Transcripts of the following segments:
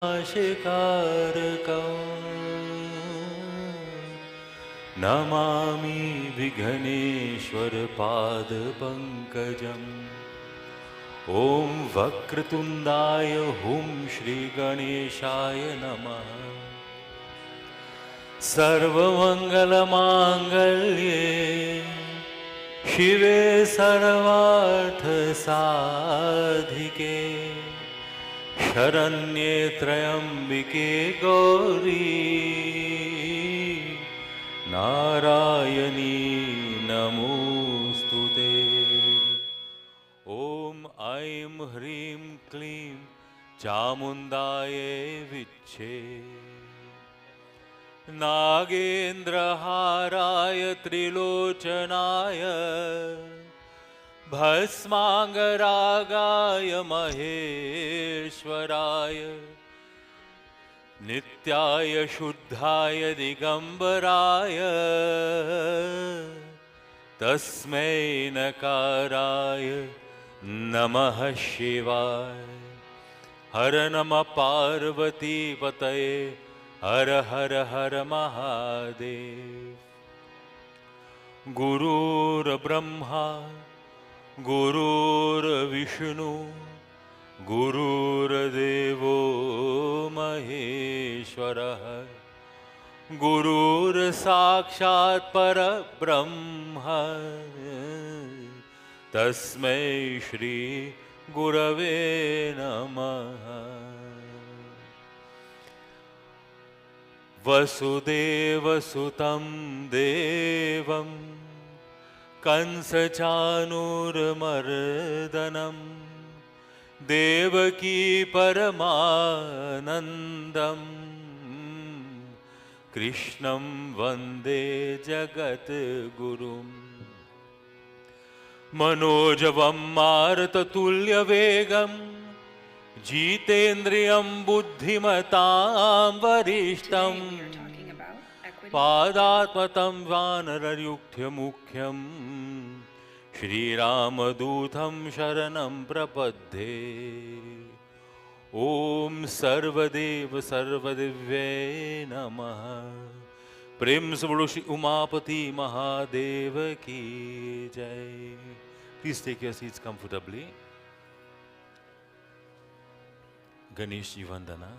नाशिकारकं नमामि विघ्नेश्वर पादपङ्कजम्। ॐ वक्रतुण्डाय हुं श्रीगणेशाय नमः। सर्वमङ्गलमाङ्गल्ये शिवे सर्वार्थसाधिके शरण्ये त्र्यम्बिके गौरी नारायणी नमोस्तुते। ॐ ऐं ह्रीं क्लीं चामुण्डायै विच्छे नागेन्द्रहाराय त्रिलोचनाय भस्मांगरागाय महेश्वराय नित्याय शुद्धाय दिगंबराय तस्मै नकाराय नमः शिवाय। हर नमः पार्वती पतये हर हर हर महादेव। गुरुर्ब्रह्मा गुरुर्विष्णु गुरुर्देवो महेश्वरः गुरुर्साक्षात् परब्रह्म तस्मै श्री गुरवे नमः। वसुदेवसुतं देवं कंसचाणूरमर्दनं देवकी परमानन्दं कृष्णं वन्दे जगद्गुरुम्। मनोजवं मारुततुल्यवेगं जितेन्द्रियं बुद्धिमतां वरिष्ठं पादात्मतं वानरयुक्त्यमुख्यं श्रीरामदूतं शरणं प्रपद्ये। ॐ सर्वदेव सर्वदिव्ये नमः। प्रेम से बोलो श्री उमापति महादेव की जय। Please take your seats comfortably. Ganesh ji वंदना।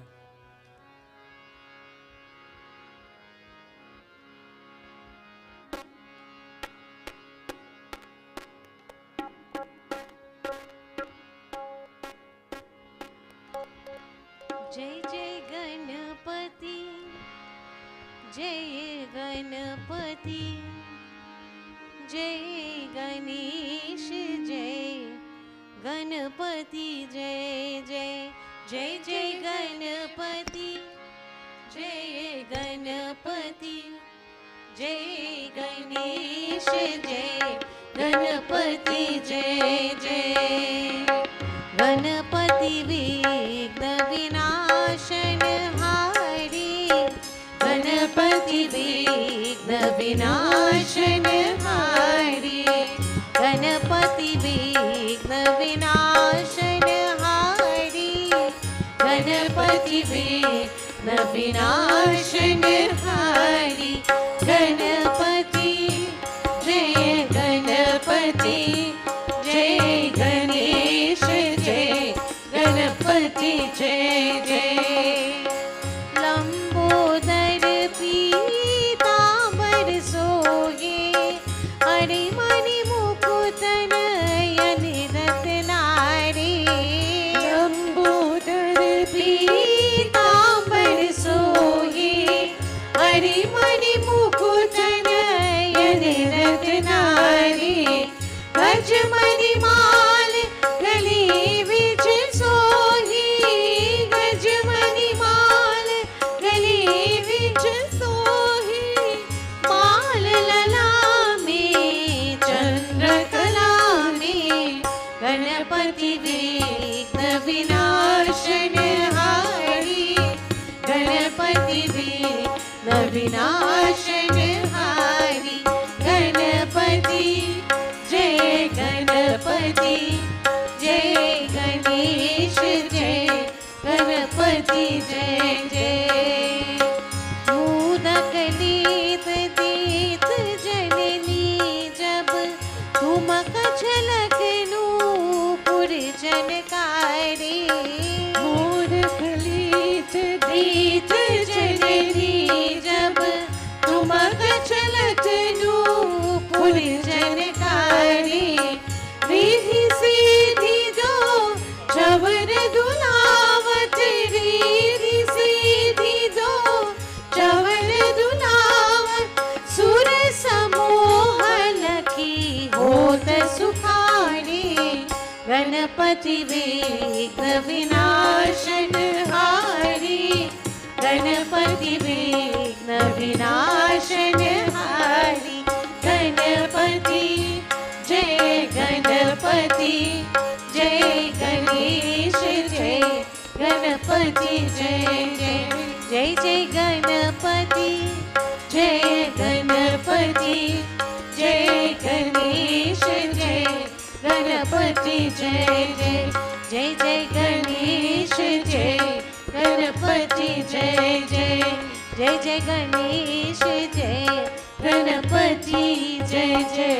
जय जय गणपति जय गणपति जय गणेश जय गणपति जय जय जय जय गणपति जय गणपति जय गणेश जय गणपति जय जय। गणपति विघ्न विनाशन हारी गणपति विघ्न विनाशन हारी गणपति विघ्न विनाशन हारी गणपति विघ्न विनाशन हारी गणपति जय गणपति जय गणेश जय गणपति जय जय। लंबोदर पीतांबर सोये हरि मणि मुकुट नयन रत्नारे। लंबोदर पीतांबर सोये हरि मणि मुकुट नयन रत्नारे। गजमणि माल गले विच सोही गजमणि माल गले विच सोही माल लला में चंद्रकला में गणपति विघ्न विनाशन हारी गणपति विघ्न विनाशन हारी गणपति जय गणपति जनकारी मूर्ख लीट दीत जननी जब तुम चलत नूपुर जनकारी रिधि सीधी दो चवर दुलावत रिधि सीधी दो चवर दुलावत सुर समूह लखी होत सुखारी गणपति विघ्न विनाशन हारी गणपति विघ्न विनाशन हारी गणपति जय गणपति जय गणेश जय गणपति जय जय जय जय गणपति जय गणपति जय गणेश जय गणपति जय जय जय जय गणेश जय गणपति जय जय जय जय गणेश जय गणपति जय जय।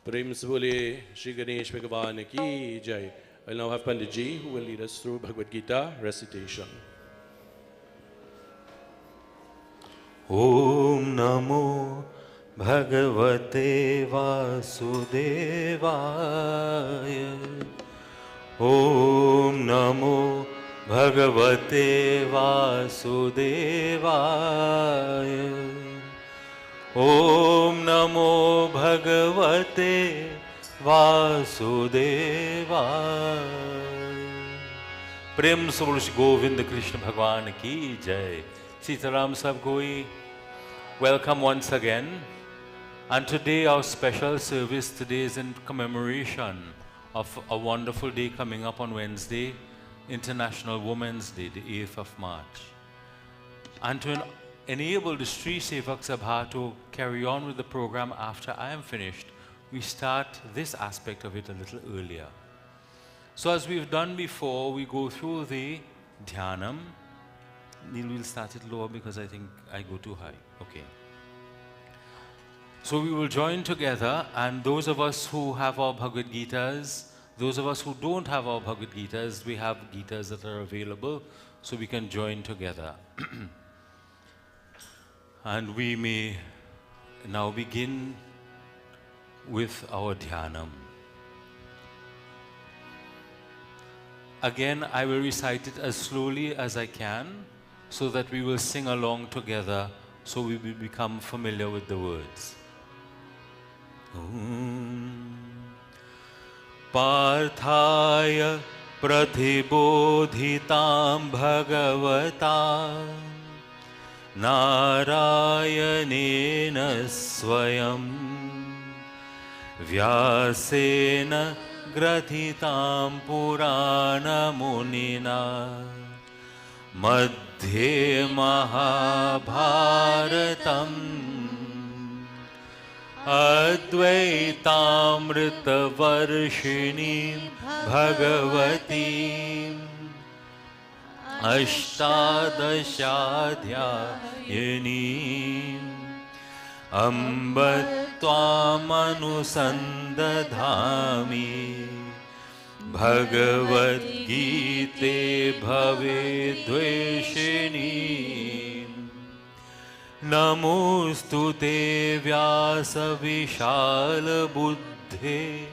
प्रेम से बोले श्री गणेश भगवान की जय। I'll now have Pandit Ji who will lead us through Bhagavad Gita recitation. Om Namo Bhagavate Vasudevaya. Om Namo Bhagavate Vasudevaya. Om Namo Bhagavate Vasudevaya. प्रेम से बोलो श्री गोविंद कृष्ण भगवान की जय। Sitaram Sab Goi, welcome once again. And today our special service today is in commemoration of a wonderful day coming up on Wednesday, International Women's Day, the 8th of March. And to enable the Sri Sevak Sabha to carry on with the program after I am finished, we start this aspect of it a little earlier. So as we've done before, we go through the Dhyanam. Neil will start it lower because I think I go too high. Okay. So we will join together, and those of us who have our Bhagavad Gitas, those of us who don't have our Bhagavad Gitas, we have Gitas that are available, so we can join together. And we may now begin with our Dhyanam. Again, I will recite it as slowly as I can, so that we will sing along together, so we will become familiar with the words. Parthaya pratibodhitam bhagavata narayanena swayam vyasena grathitam purana munina Madhye Mahabharatam Advaitamrita Varshinim Bhagavatim Ashtadashadhyayinim Ambatvamanusandadhami Bhagavad Gita Bhave Dveshini Namostute Vyasa Vishal Buddhe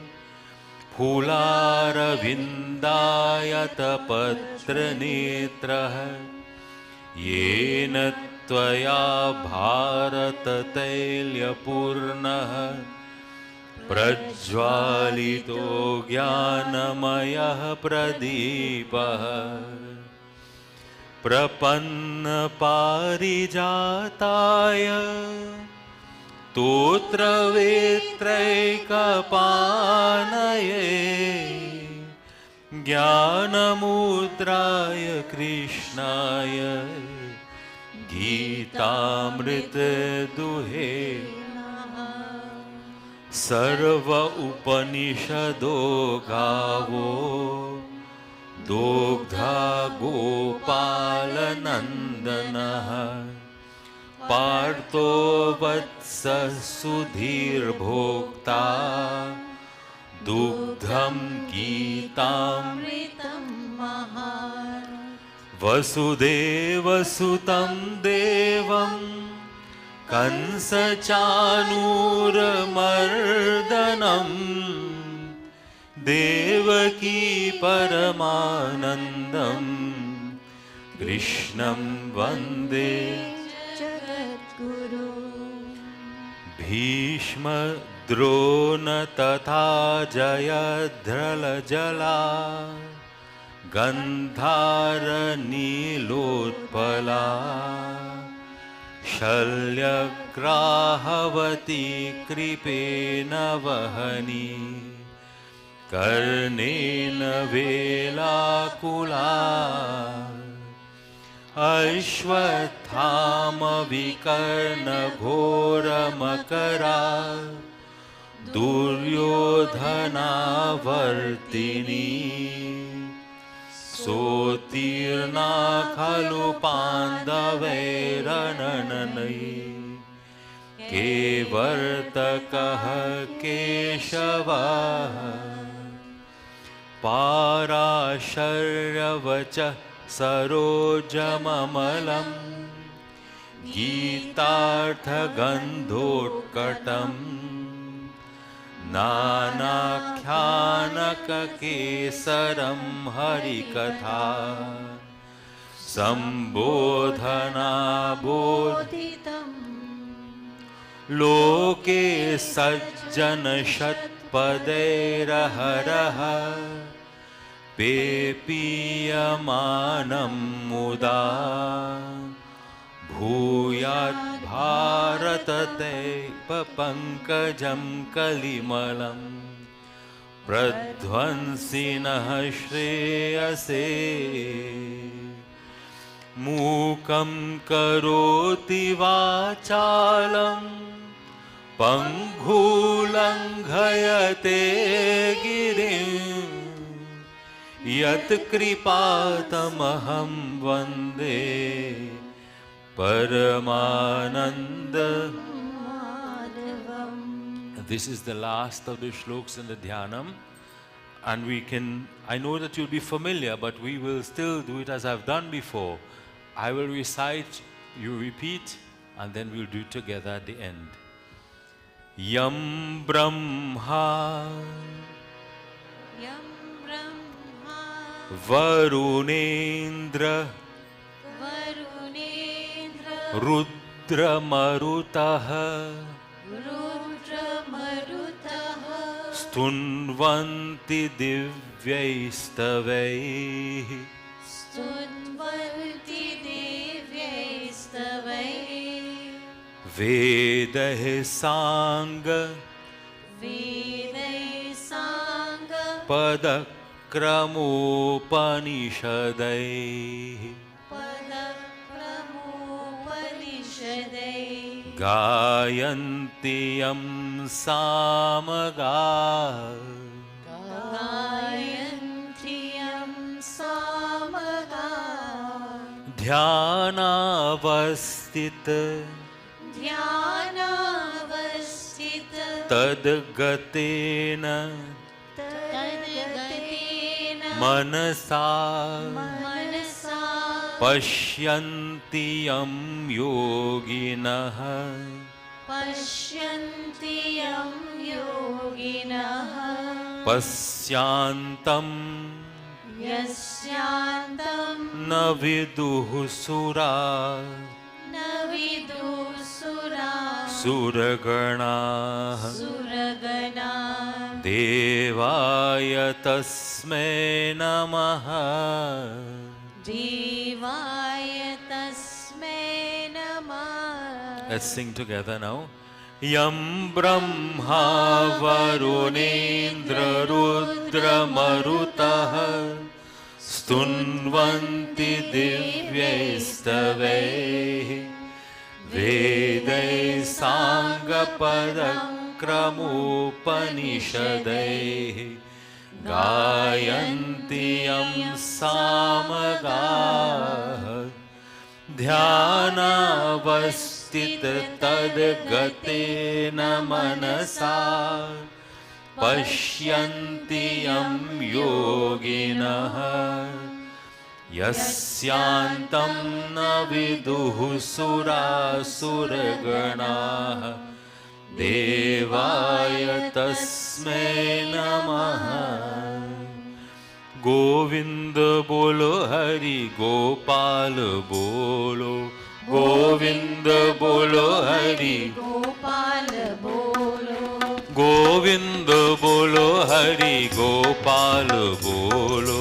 Phulara Vindayata Patra Netraha Yena Tvaya Bharata Tailya Purnaha Prajvalito Jnanamayah Pradipah Prapanna Parijataya Totra Vetraikapanaye Jnanamudraya Krishnaya Gitamrita Duhe Sarva Upanishado Gavo Dogdha Gopalanandana Partho वत्स सुधीर्भोक्ता दुग्धं गीतामृतं महान् वसुदेवसुतं देवं कंसचाणूरमर्दनं देवकी परमानन्दं कृष्णं वन्दे जगद्गुरु भीष्मद्रोण तथा जयद्रलजला गन्धारनीलोत्पला शल्यग्राहवती कृपेण वहनी कर्णेन वेलाकुला अश्वत्थामविकर्णघोरमकरा दुर्योधनावर्तिनी सोत्तीर्णा खलु पाण्डवैरणननै केवर्तकः केशवः पाराशर्यवचः सरोजममलं गीतार्थगन्धोत्कटम् नानाख्यानककेसरं हरिकथा सम्बोधनाबोधितम् लोके सज्जनशतपदैरहरः पेपीयमानं मुदा भूयात् भारतदैवपङ्कजं कलिमलं प्रध्वंसिनः श्रेयसे मूकं करोति वाचालं पङ्गुलङ्घयते गिरिं यत्कृपातमहं वन्दे Paramananda. This is the last of the shloks in the dhyanam, and I know that you'll be familiar, but we will still do it as I've done before. I will recite, you repeat, and then we'll do it together at the end. Yam Brahma Varunendra Rudra Marutaha Stunvanti Divyaistavai Vedah Sangha Padakramopanishadai Gayanti Yam Samaga Dhyanavastita Tadgatena Manasa Pashyanti Yam Yoginah Pasyantam Na viduh sura Suragana Devaya Tasmai Namaha Let's sing together now. Yam Brahma Varunendra Rudra Marutaha Stunvanti Divyaistavai Vedai Sangha Padakramopanishadai Gayanti Yam Samaga ध्यानावस्थित तद्गतेन मनसा पश्यन्ति यं योगिनः यस्यान्तं न विदुः सुरासुरगणाः देवाय तस्मै नमः। गोविंद बोलो हरि गोपाल बोलो, गोविंद बोलो हरि गोपाल बोलो, गोविंद बोलो हरि गोपाल बोलो,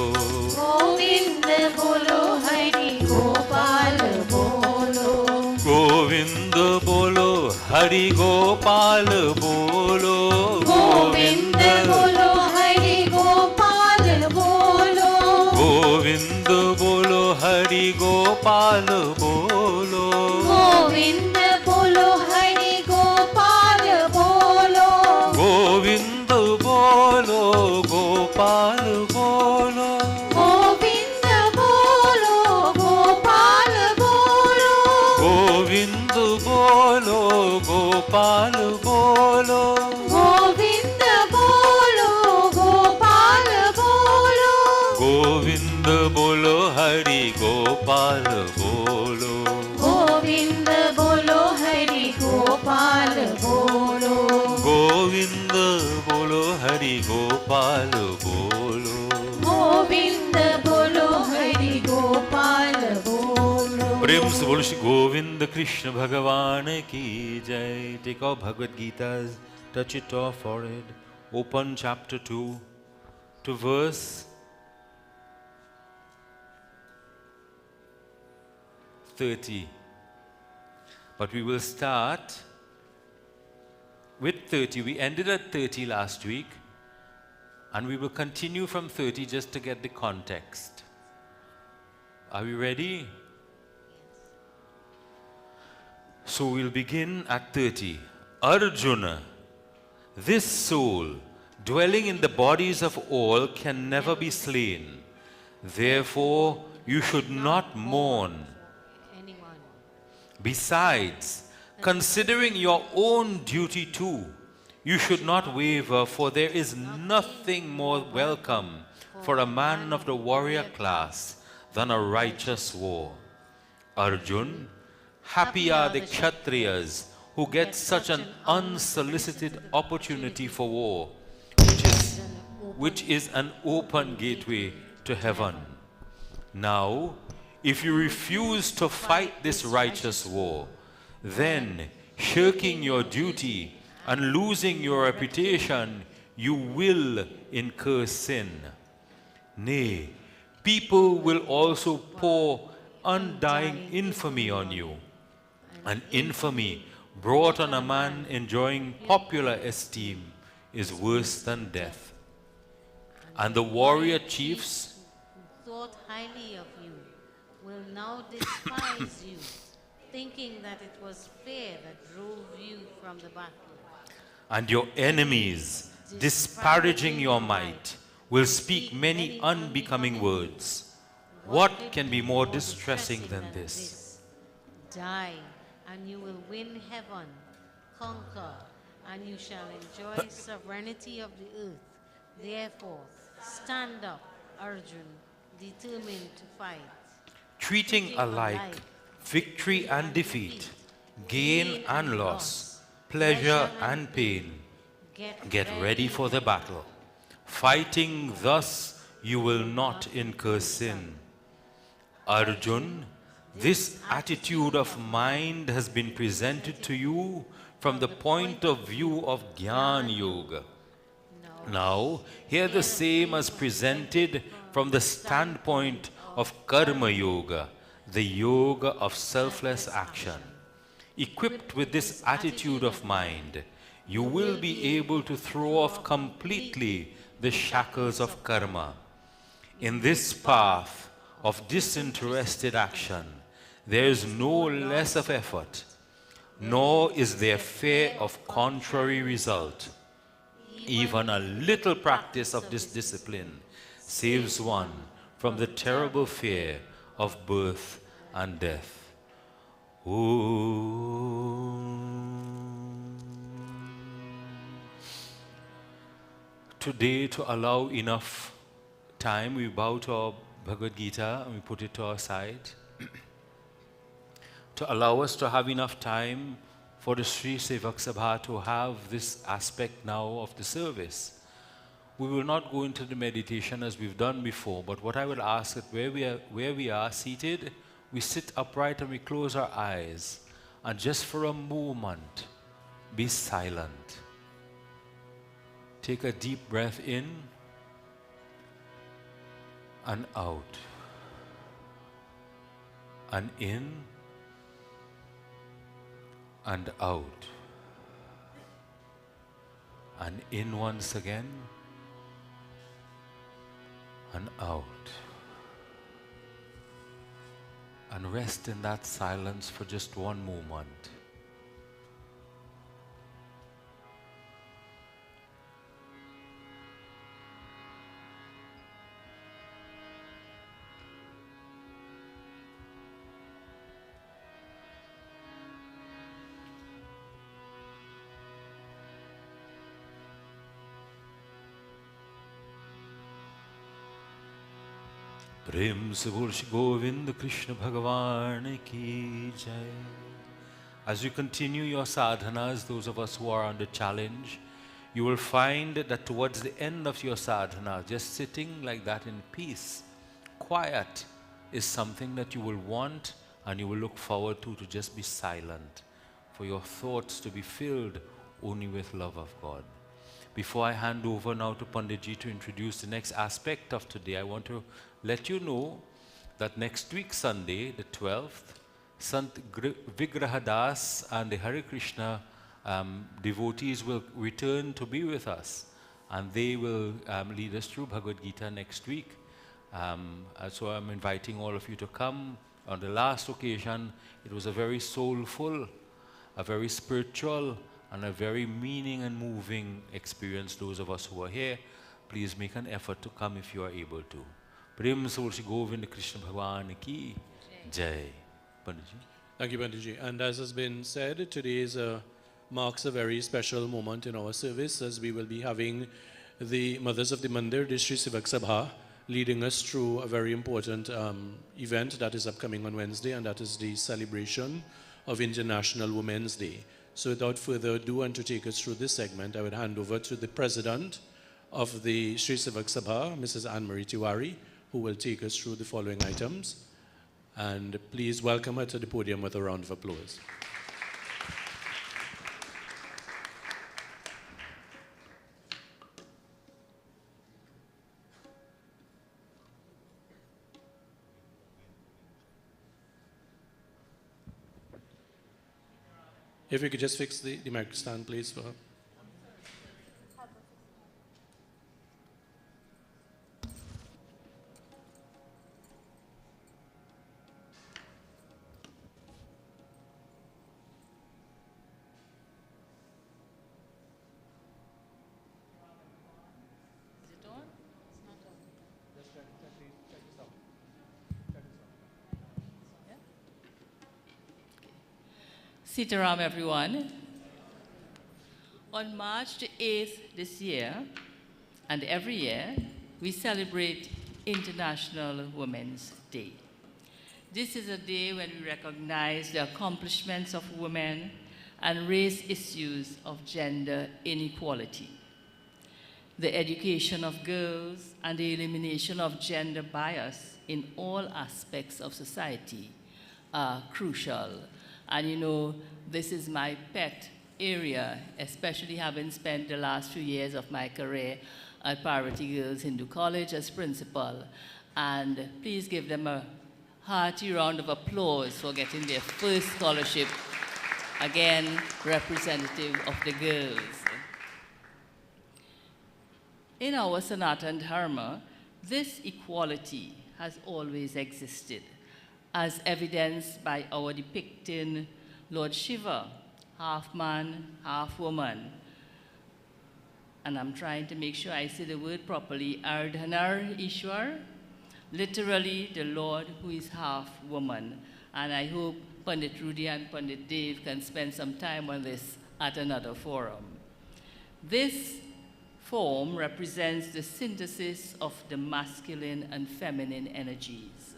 गोविंद बोलो हरि गोपाल बोलो, गोविंद बोलो हरि गोपाल बोलो, गोविंद बोलो हरि गोपाल बोलो, गोविंद बोलो हरि गोपाल बोलो, गोविंद बोलो हरि गोपाल बोलो, गोविंद बोलो गोपाल बोलो, गोविंद बोलो गोपाल बोलो, गोविंद बोलो गोपाल बोलो, गोविंद बोलो गोपाल बोलो, गोविंद बोलो हरि गोपाल बोलो, गोविंद बोलो हरि गोपाल बोलो, गोविंद बोलो हरि गोपाल बोलो, गोविंद बोलो हरि गोपाल बोलो। प्रेम से बोलो श्री गोविंद कृष्ण भगवान की जय। Take our Bhagavad Gita's, touch it to our forehead, open chapter 2 to verse 30. But we will start with 30. We ended at 30 last week, and we will continue from 30 just to get the context. Are we ready? So we'll begin at 30. Arjuna, this soul dwelling in the bodies of all can never be slain. Therefore, you should not mourn. Besides, considering your own duty too, you should not waver, for there is nothing more welcome for a man of the warrior class than a righteous war. Arjun, happy are the Kshatriyas who get such an unsolicited opportunity for war, which is an open gateway to heaven. Now, if you refuse to fight this righteous war, then, shirking your duty and losing your reputation, you will incur sin. Nay, people will also pour undying infamy on you, and infamy brought on a man enjoying popular esteem is worse than death. And the warrior chiefs thought highly of you will now despise you, thinking that it was fear that drove you from the battle. and your enemies, disparaging your might, will speak many unbecoming words. What can be more distressing than this? Die, and you will win heaven. Conquer, and you shall enjoy sovereignty of the earth. Therefore, stand up, Arjun, determined to fight. Treating alike victory and defeat, gain and loss, pleasure and pain, get ready for the battle. Fighting thus, you will not incur sin. Arjun, this attitude of mind has been presented to you from the point of view of Jnana Yoga. Now, here the same as presented from the standpoint of Karma Yoga, the yoga of selfless action. Equipped with this attitude of mind, you will be able to throw off completely the shackles of karma. In this path of disinterested action, there is no less of effort, nor is there fear of contrary result. Even a little practice of this discipline saves one from the terrible fear of birth and death. Today, to allow enough time, we bow to our Bhagavad Gita and we put it to our side. To allow us to have enough time for the Sri Sevak Sabha to have this aspect now of the service. We will not go into the meditation as we've done before, but what I will ask is where we are seated, we sit upright and we close our eyes, and just for a moment, be silent. Take a deep breath in and out, and in and out, and in once again, and out. And rest in that silence for just one moment. प्रेम से बोल श्री गोविंद कृष्ण भगवान की जय. As you continue your sadhanas, those of us who are on the challenge, you will find that towards the end of your sadhana, just sitting like that in peace, quiet, is something that you will want and you will look forward to just be silent, for your thoughts to be filled only with love of God. Before I hand over now to Panditji to introduce the next aspect of today, I want to let you know that next week, Sunday, the 12th, Sant Vigrahadas and the Hare Krishna devotees will return to be with us, and they will lead us through Bhagavad Gita next week. So I'm inviting all of you to come. On the last occasion, it was a very soulful, a very spiritual, and a very meaning and moving experience. Those of us who are here, please make an effort to come if you are able to. Prem Sor Shri Govind Krishna Bhagwan ki Jai. Panditji. Thank you, Panditji. And as has been said, today marks a very special moment in our service, as we will be having the Mothers of the Mandir, the Sri Sevak Sabha, leading us through a very important event that is upcoming on Wednesday, and that is the celebration of International Women's Day. So without further ado, and to take us through this segment, I would hand over to the President of the Sri Sevak Sabha, Mrs. Anne-Marie Tiwari, who will take us through the following items. And please welcome her to the podium with a round of applause. If you could just fix the mic stand, please, for her. Sitaram, everyone. On March the 8th this year, and every year, we celebrate International Women's Day. This is a day when we recognize the accomplishments of women and raise issues of gender inequality. The education of girls and the elimination of gender bias in all aspects of society are crucial. And you know, this is my pet area, especially having spent the last few years of my career at Parvati Girls Hindu College as principal. And please give them a hearty round of applause for getting their first scholarship, again, representative of the girls. In our Sanatana Dharma, this equality has always existed, as evidenced by our depicting Lord Shiva, half man, half woman. And I'm trying to make sure I say the word properly, Ardhanar Ishwar, literally the Lord who is half woman. And I hope Pandit Rudy and Pandit Dave can spend some time on this at another forum. This form represents the synthesis of the masculine and feminine energies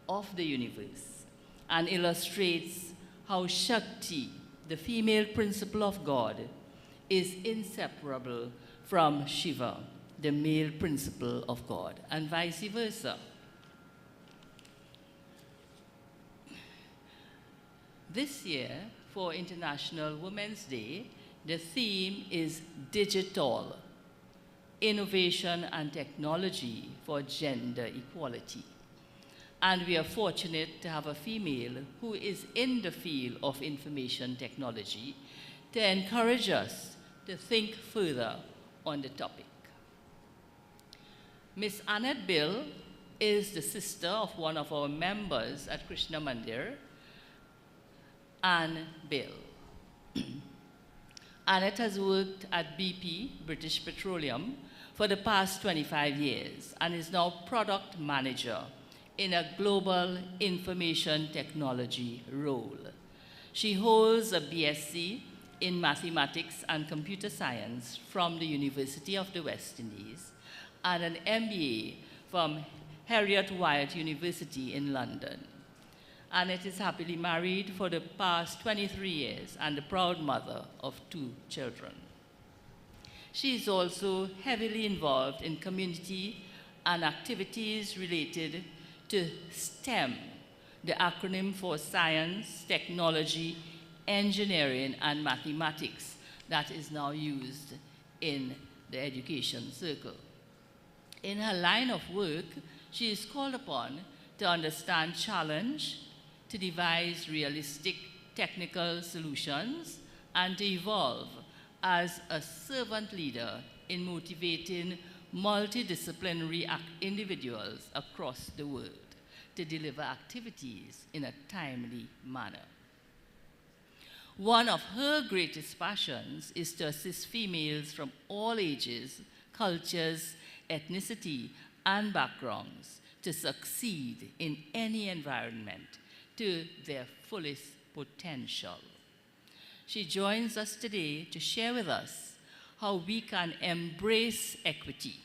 of the universe and illustrates how Shakti, the female principle of God, is inseparable from Shiva, the male principle of God, and vice versa. This year, for International Women's Day, the theme is Digital, Innovation and Technology for Gender Equality. And we are fortunate to have a female who is in the field of information technology to encourage us to think further on the topic. Miss Annette Bill is the sister of one of our members at Krishna Mandir, Anne Bill. Annette has worked at BP, British Petroleum, for the past 25 years and is now product manager in a global information technology role. She holds a BSc in mathematics and computer science from the University of the West Indies and an MBA from Heriot-Watt University in London. Annette is happily married for the past 23 years and the proud mother of 2 children. She is also heavily involved in community and activities related to STEM, the acronym for science, technology, engineering, and mathematics that is now used in the education circle. In her line of work, she is called upon to understand challenge, to devise realistic technical solutions, and to evolve as a servant leader in motivating multidisciplinary individuals across the world to deliver activities in a timely manner. One of her greatest passions is to assist females from all ages, cultures, ethnicity, and backgrounds to succeed in any environment to their fullest potential. She joins us today to share with us how we can embrace equity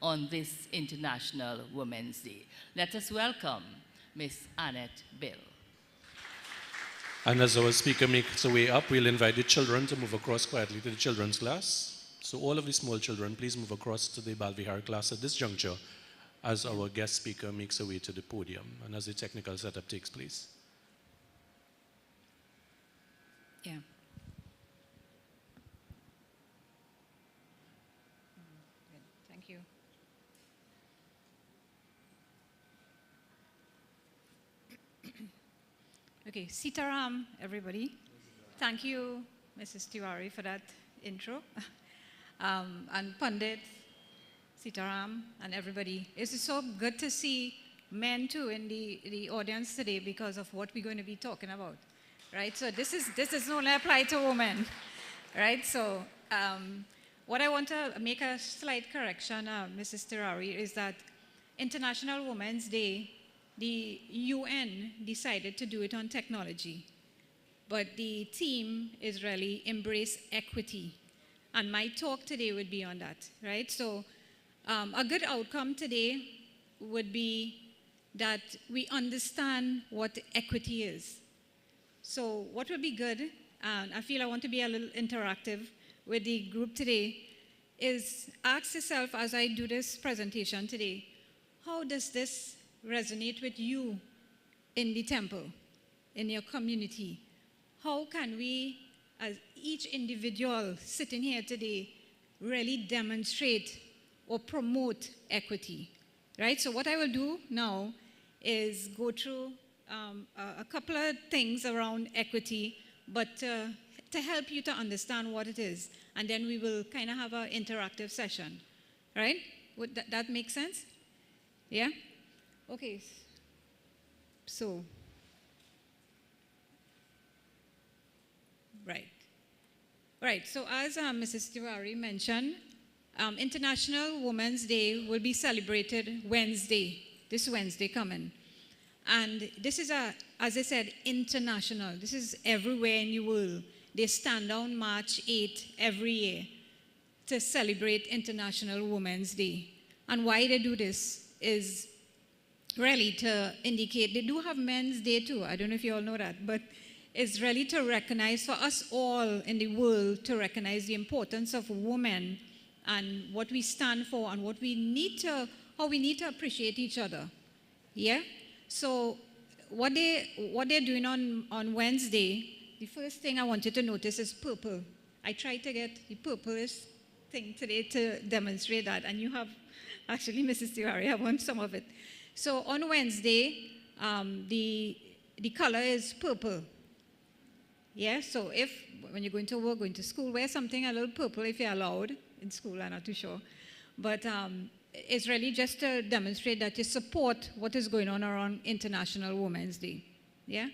on this International Women's Day. Let us welcome Miss Annette Bill. And as our speaker makes her way up, we'll invite the children to move across quietly to the children's class. So all of the small children, please move across to the Balvihar class at this juncture as our guest speaker makes her way to the podium and as the technical setup takes place. Yeah. Good. Thank you. Okay, Sitaram, everybody. Thank you, Mrs. Tiwari, for that intro. And Pandit, Sitaram, and everybody. It's so good to see men too in the audience today because of what we're going to be talking about. Right, so this is only apply to women, right? So what I want to make a slight correction, Mrs. Terari, is that International Women's Day, the UN decided to do it on technology, but the theme is really embrace equity, and my talk today would be on that, right? So a good outcome today would be that we understand what equity is. So what would be good, and I feel I want to be a little interactive with the group today, is ask yourself as I do this presentation today, how does this resonate with you in the temple, in your community? How can we, as each individual sitting here today, really demonstrate or promote equity, right? So what I will do now is go through a couple of things around equity, but to help you to understand what it is. And then we will kind of have an interactive session, right? Would that make sense? Yeah? Okay. So, right. So as Mrs. Tiwari mentioned, International Women's Day will be celebrated Wednesday, this Wednesday coming. And this is a as I said, international. This is everywhere in the world. They stand on March 8 every year to celebrate International Women's Day. And why they do this is really to indicate, they do have Men's Day too. I don't know if you all know that, but it's really to recognize, for us all in the world, to recognize the importance of women and what we stand for and what we need to, how we need to appreciate each other. Yeah? So what they're doing on Wednesday, the first thing I wanted to notice is purple. I tried to get the purplish thing today to demonstrate that, and you have, actually, Mrs. Tiwari, have on some of it. So on Wednesday, the color is purple. Yeah, so if, when you're going to work, going to school, wear something a little purple if you're allowed. In school, I'm not too sure. But it's really just to demonstrate that you support what is going on around International Women's Day. Yeah?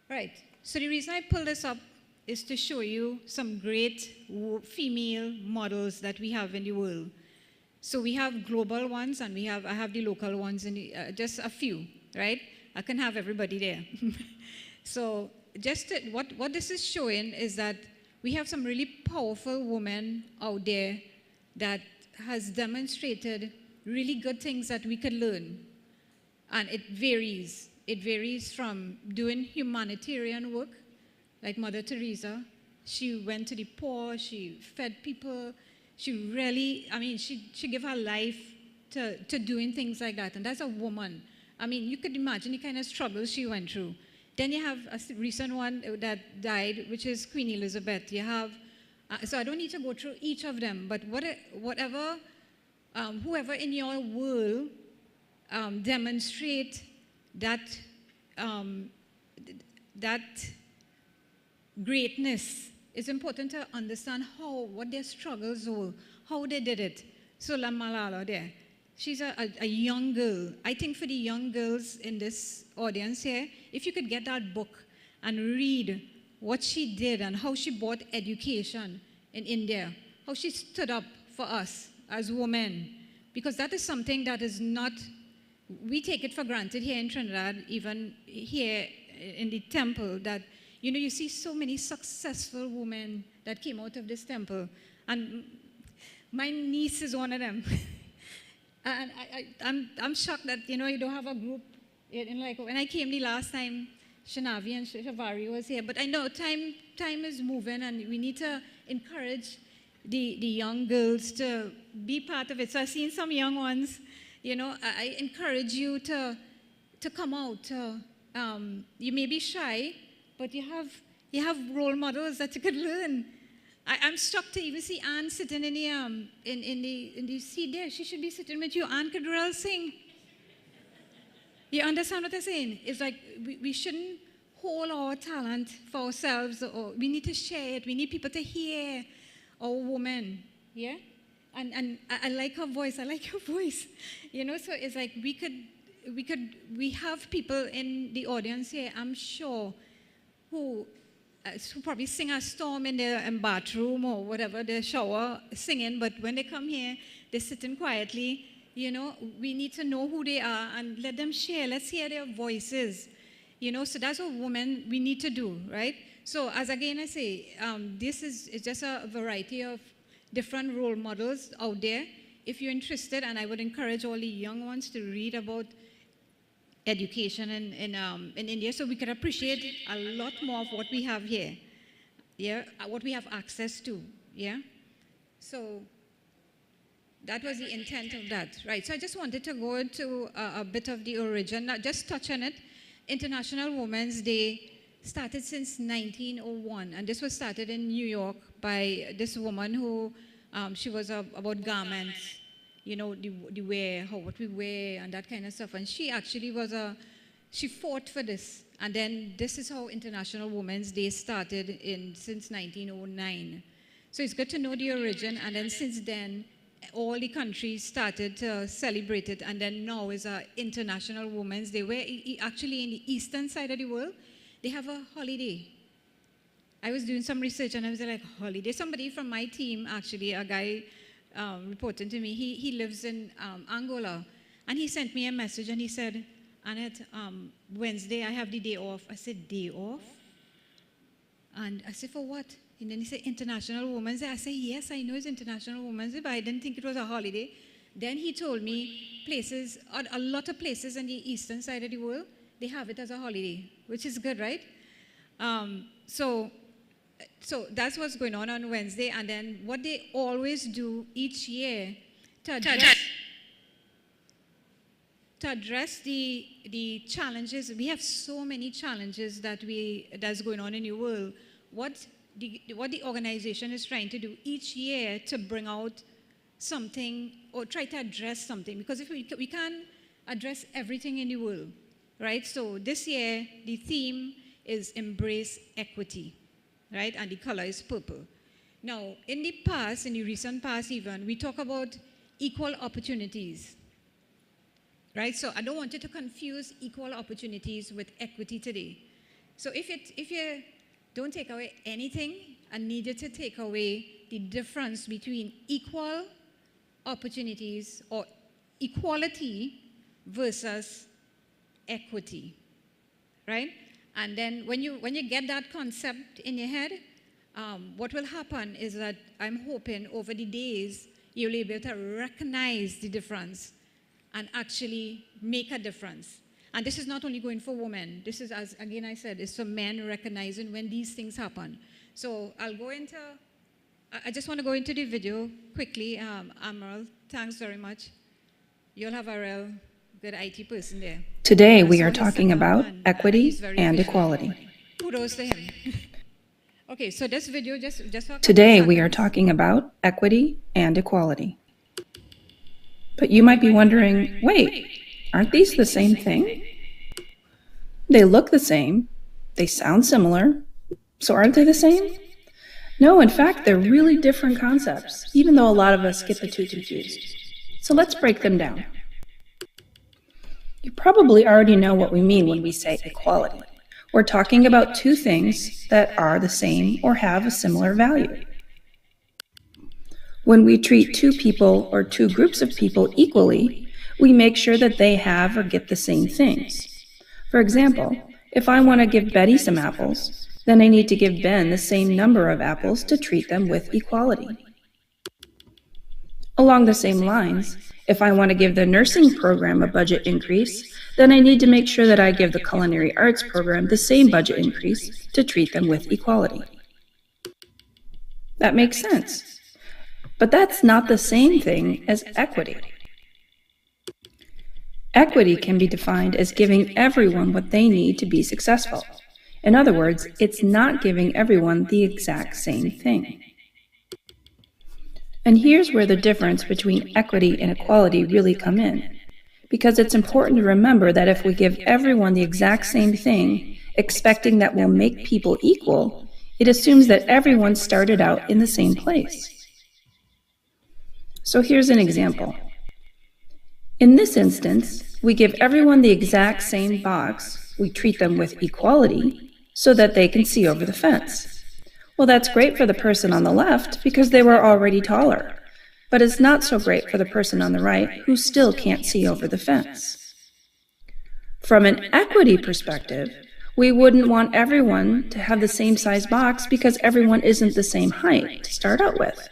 Right. So the reason I pulled this up is to show you some great female models that we have in the world. So we have global ones, and I have the local ones, in the, just a few, right? I can have everybody there. So just what this is showing is that we have some really powerful women out there that has demonstrated really good things that we could learn. And it varies. It varies from doing humanitarian work, like Mother Teresa. She went to the poor, she fed people, she really, I mean, she gave her life to doing things like that. And that's a woman. I mean, you could imagine the kind of struggles she went through. Then you have a recent one that died, which is Queen Elizabeth. You have, so I don't need to go through each of them, but whatever, whoever in your world demonstrate that, that greatness, it's important to understand what their struggles were, how they did it. So La Malala there, she's a young girl. I think for the young girls in this audience here, if you could get that book and read what she did and how she brought education in India, how she stood up for us as women, because that is something that is not, we take it for granted here in Trinidad, even here in the temple, that, you know, you see so many successful women that came out of this temple. And my niece is one of them. And I'm shocked that, you know, you don't have a group. Like when I came the last time, Shanavi and Shavari was here. But I know time is moving, and we need to encourage the young girls to be part of it. So I've seen some young ones. You know, I encourage you to come out. You may be shy, but you have role models that you could learn. I'm struck to even see Anne sitting in the seat there. She should be sitting with you. Anne could really sing. You understand what I'm saying? It's like we shouldn't hold our talent for ourselves, or we need to share it. We need people to hear our woman. Yeah? And I like her voice. I like her voice. You know, so it's like we have people in the audience here, I'm sure, who probably sing a storm in their bathroom or whatever, their shower singing, but when they come here, they're sitting quietly. You know, we need to know who they are and let them share. Let's hear their voices. You know, so that's what women we need to do, right? So as again I say, this is just a variety of different role models out there. If you're interested, and I would encourage all the young ones to read about education in India, so we can appreciate a lot more of what we have here, yeah, what we have access to, yeah. So that was the intent of that, right? So I just wanted to go into a bit of the origin, just touch on it. International Women's Day started since 1901, and this was started in New York by this woman who, she was about garments. You know, the wear, what we wear and that kind of stuff. And she actually she fought for this. And then this is how International Women's Day started since 1909. So it's good to know the origin. And then since then, all the countries started to celebrate it. And then now is International Women's Day, where actually in the eastern side of the world, they have a holiday. I was doing some research and I was like, holiday? Somebody from my team, actually, a guy, reporting to me, he lives in Angola, and he sent me a message and he said, Annette, Wednesday I have the day off. I said, day off? And I said, for what? And then he said, International Women's Day. I said, yes, I know it's International Women's Day, but I didn't think it was a holiday. Then he told me places, a lot of places on the eastern side of the world, they have it as a holiday, which is good, right? So that's what's going on Wednesday. And then what they always do each year to address the challenges. We have so many challenges that's going on in the world. What the organization is trying to do each year to bring out something or try to address something, because if we can't address everything in the world, right? So this year the theme is embrace equity, right? And the color is purple. Now, in the recent past even, we talk about equal opportunities, right? So I don't want you to confuse equal opportunities with equity today. So if you don't take away anything, I need you to take away the difference between equal opportunities or equality versus equity, right? And then when you get that concept in your head, what will happen is that I'm hoping over the days you'll be able to recognize the difference and actually make a difference. And this is not only going for women. This is, as again I said, it's for men recognizing when these things happen. So I just want to go into the video quickly. Amaral, thanks very much. You'll have a real good IT person there. Today we are talking about equity and equality. Kudos to him. Okay, so this video just Today we are talking about equity and equality. But you might be wondering, wait, aren't these the same thing? They look the same, they sound similar, so aren't they the same? No, in fact, they're really different concepts, even though a lot of us get the two confused. So let's break them down. You probably already know what we mean when we say equality. We're talking about two things that are the same or have a similar value. When we treat two people or two groups of people equally, we make sure that they have or get the same things. For example, if I want to give Betty some apples, then I need to give Ben the same number of apples to treat them with equality. Along the same lines, if I want to give the nursing program a budget increase, then I need to make sure that I give the culinary arts program the same budget increase to treat them with equality. That makes sense. But that's not the same thing as equity. Equity can be defined as giving everyone what they need to be successful. In other words, it's not giving everyone the exact same thing. And here's where the difference between equity and equality really come in. Because it's important to remember that if we give everyone the exact same thing, expecting that we'll make people equal, it assumes that everyone started out in the same place. So here's an example. In this instance, we give everyone the exact same box, we treat them with equality, so that they can see over the fence. Well, that's great for the person on the left because they were already taller, but it's not so great for the person on the right who still can't see over the fence. From an equity perspective, we wouldn't want everyone to have the same size box because everyone isn't the same height to start out with.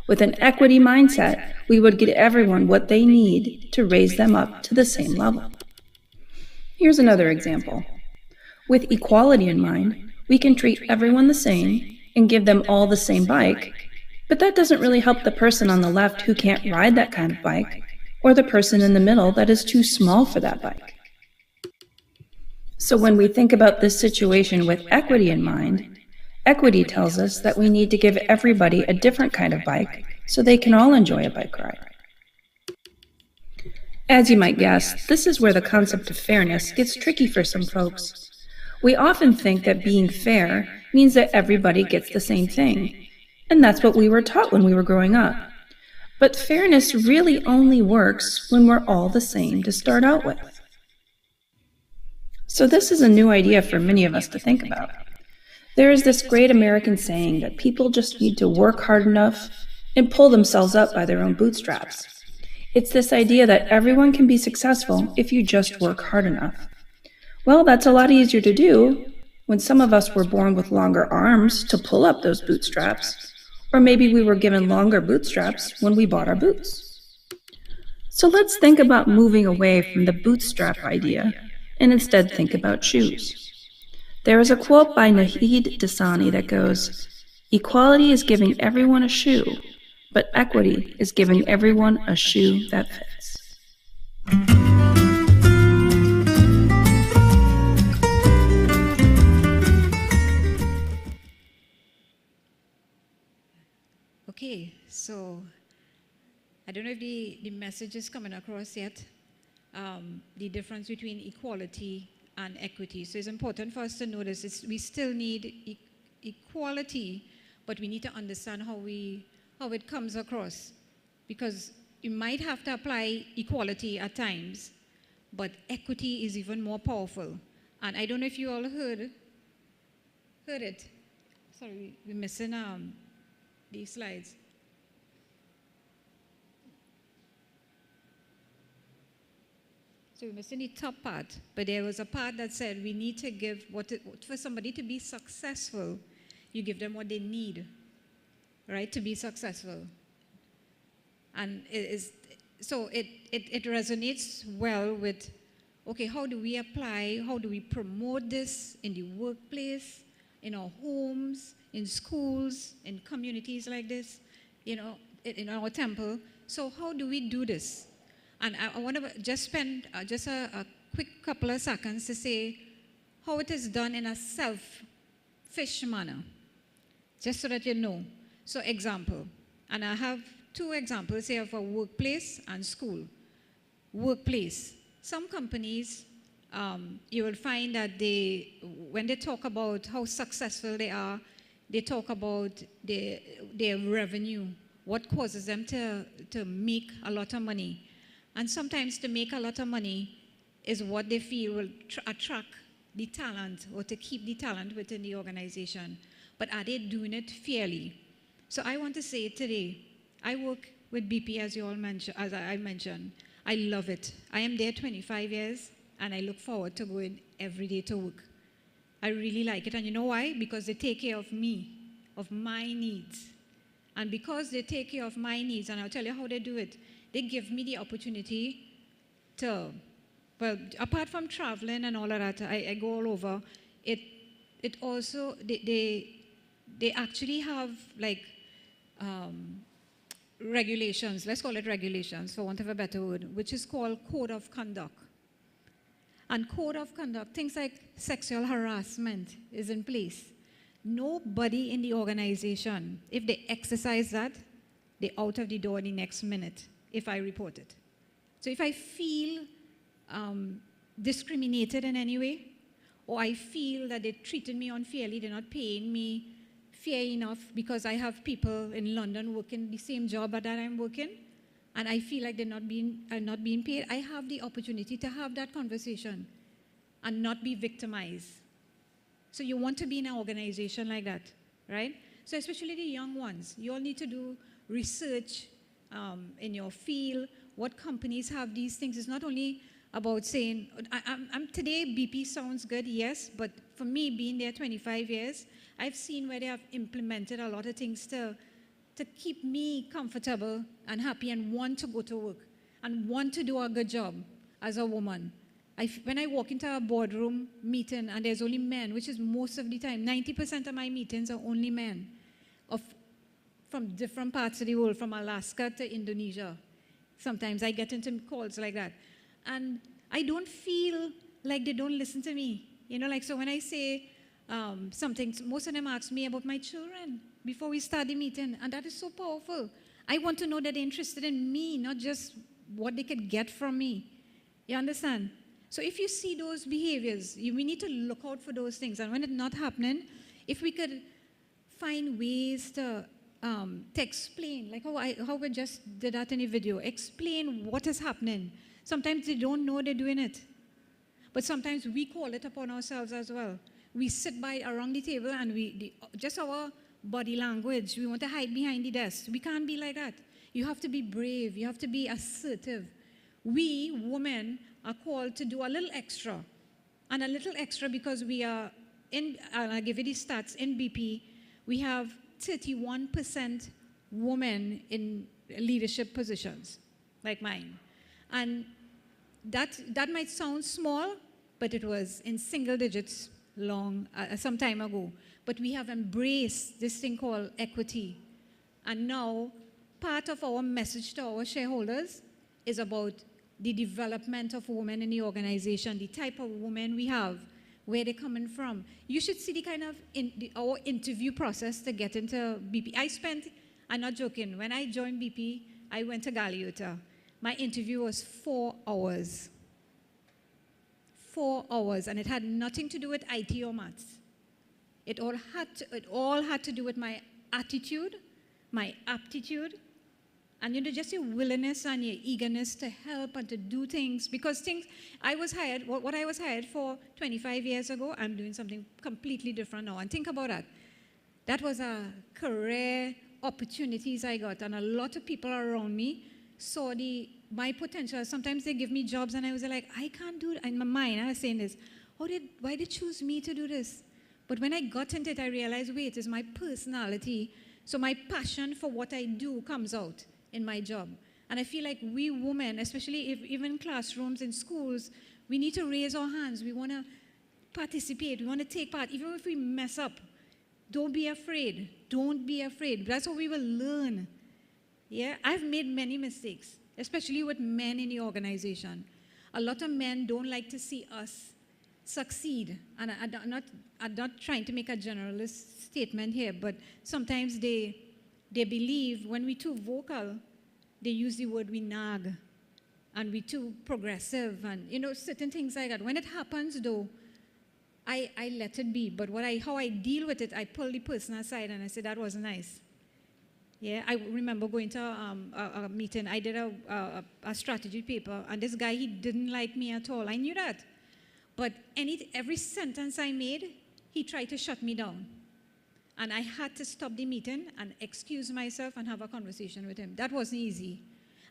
With an equity mindset, we would get everyone what they need to raise them up to the same level. Here's another example. With equality in mind, we can treat everyone the same and give them all the same bike, but that doesn't really help the person on the left who can't ride that kind of bike, or the person in the middle that is too small for that bike. So when we think about this situation with equity in mind, equity tells us that we need to give everybody a different kind of bike so they can all enjoy a bike ride. As you might guess, this is where the concept of fairness gets tricky for some folks. We often think that being fair means that everybody gets the same thing, and that's what we were taught when we were growing up. But fairness really only works when we're all the same to start out with. So this is a new idea for many of us to think about. There is this great American saying that people just need to work hard enough and pull themselves up by their own bootstraps. It's this idea that everyone can be successful if you just work hard enough. Well, that's a lot easier to do when some of us were born with longer arms to pull up those bootstraps, or maybe we were given longer bootstraps when we bought our boots. So let's think about moving away from the bootstrap idea and instead think about shoes. There is a quote by Nahid Dasani that goes, "Equality is giving everyone a shoe, but equity is giving everyone a shoe that fits." Okay, so I don't know if the message is coming across yet, the difference between equality and equity. So it's important for us to notice we still need equality, but we need to understand how it comes across. Because you might have to apply equality at times, but equity is even more powerful. And I don't know if you all heard it. Sorry, we're missing these slides. So we're missing the top part, but there was a part that said we need to give for somebody to be successful, you give them what they need, right, to be successful. And it resonates well with, okay, how do we apply, how do we promote this in the workplace, in our homes, in schools, in communities like this, in our temple. So how do we do this? And I want to just spend just a quick couple of seconds to say how it is done in a selfish manner, just so that you know. So example, and I have two examples here for workplace and school. Workplace. Some companies, you will find that when they talk about how successful they are, they talk about their revenue, what causes them to make a lot of money. And sometimes to make a lot of money is what they feel will attract the talent or to keep the talent within the organization. But are they doing it fairly? So I want to say today, I work with BP as I mentioned. I love it. I am there 25 years and I look forward to going every day to work. I really like it. And you know why? Because they take care of me, of my needs. And because they take care of my needs, and I'll tell you how they do it, they give me the opportunity to, well, apart from traveling and all of that, I go all over. It also, they actually have like regulations, let's call it regulations for want of a better word, which is called code of conduct. And code of conduct, things like sexual harassment is in place. Nobody in the organization, if they exercise that, they're out of the door the next minute if I report it. So if I feel discriminated in any way, or I feel that they treated me unfairly, they're not paying me fair enough because I have people in London working the same job that I'm working, and I feel like they're not being paid, I have the opportunity to have that conversation and not be victimized. So you want to be in an organization like that, right? So especially the young ones, you all need to do research in your field, what companies have these things. It's not only about saying, today BP sounds good, yes, but for me, being there 25 years, I've seen where they have implemented a lot of things to keep me comfortable and happy and want to go to work and want to do a good job as a woman. When I walk into a boardroom meeting and there's only men, which is most of the time, 90% of my meetings are only men from different parts of the world, from Alaska to Indonesia. Sometimes I get into calls like that. And I don't feel like they don't listen to me. So when I say something, most of them ask me about my children before we start the meeting. And that is so powerful. I want to know that they're interested in me, not just what they could get from me. You understand? So if you see those behaviors, we need to look out for those things. And when it's not happening, if we could find ways to explain, like how we just did that in a video, explain what is happening. Sometimes they don't know they're doing it. But sometimes we call it upon ourselves as well. We sit around the table and just our body language, we want to hide behind the desk. We can't be like that. You have to be brave. You have to be assertive. We, women, are called to do a little extra. And a little extra because we are in, and I'll give you these stats, in BP, we have 31% women in leadership positions, like mine. And that might sound small, but it was in single digits some time ago. But we have embraced this thing called equity. And now, part of our message to our shareholders is about the development of women in the organization, the type of women we have, where they're coming from. You should see the kind of our interview process to get into BP. I'm not joking, when I joined BP, I went to Galeota. My interview was 4 hours. 4 hours, and it had nothing to do with IT or maths. It all had to do with my attitude, my aptitude, and just your willingness and your eagerness to help and to do things. Because I was hired, what I was hired for 25 years ago, I'm doing something completely different now. And think about that. That was a career opportunities I got, and a lot of people around me saw my potential. Sometimes they give me jobs, and I was like, I can't do it. In my mind, I was saying this, why did they choose me to do this? But when I got into it, I realized, wait, it's my personality. So my passion for what I do comes out in my job. And I feel like we women, especially even classrooms in schools, we need to raise our hands. We want to participate. We want to take part. Even if we mess up, don't be afraid. Don't be afraid. That's how we will learn. Yeah, I've made many mistakes, especially with men in the organization. A lot of men don't like to see us succeed. And I'm not trying to make a generalist statement here, but sometimes they believe when we're too vocal, they use the word we nag, and we're too progressive, and certain things like that. When it happens, though, I let it be. But how I deal with it, I pull the person aside and I say, that wasn't nice. Yeah, I remember going to a meeting. I did a strategy paper, and this guy, he didn't like me at all. I knew that. But every sentence I made, he tried to shut me down. And I had to stop the meeting and excuse myself and have a conversation with him. That wasn't easy.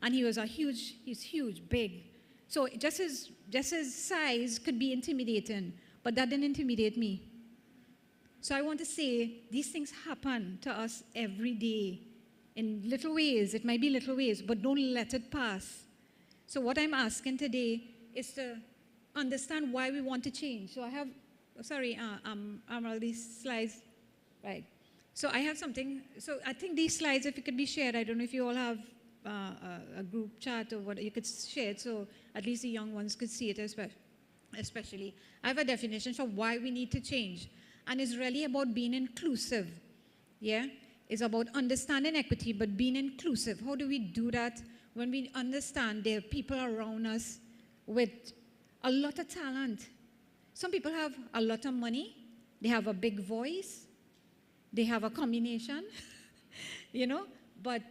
And he's huge, big. So just his size could be intimidating, but that didn't intimidate me. So I want to say, these things happen to us every day in little ways. It might be little ways, but don't let it pass. So what I'm asking today is to understand why we want to change. So I have, all these slides. Right. So I have something. So I think these slides, if it could be shared, I don't know if you all have a group chat or what, you could share it so at least the young ones could see it especially. I have a definition for why we need to change. And it's really about being inclusive. Yeah? It's about understanding equity, but being inclusive. How do we do that when we understand there are people around us with a lot of talent? Some people have a lot of money. They have a big voice. They have a combination, but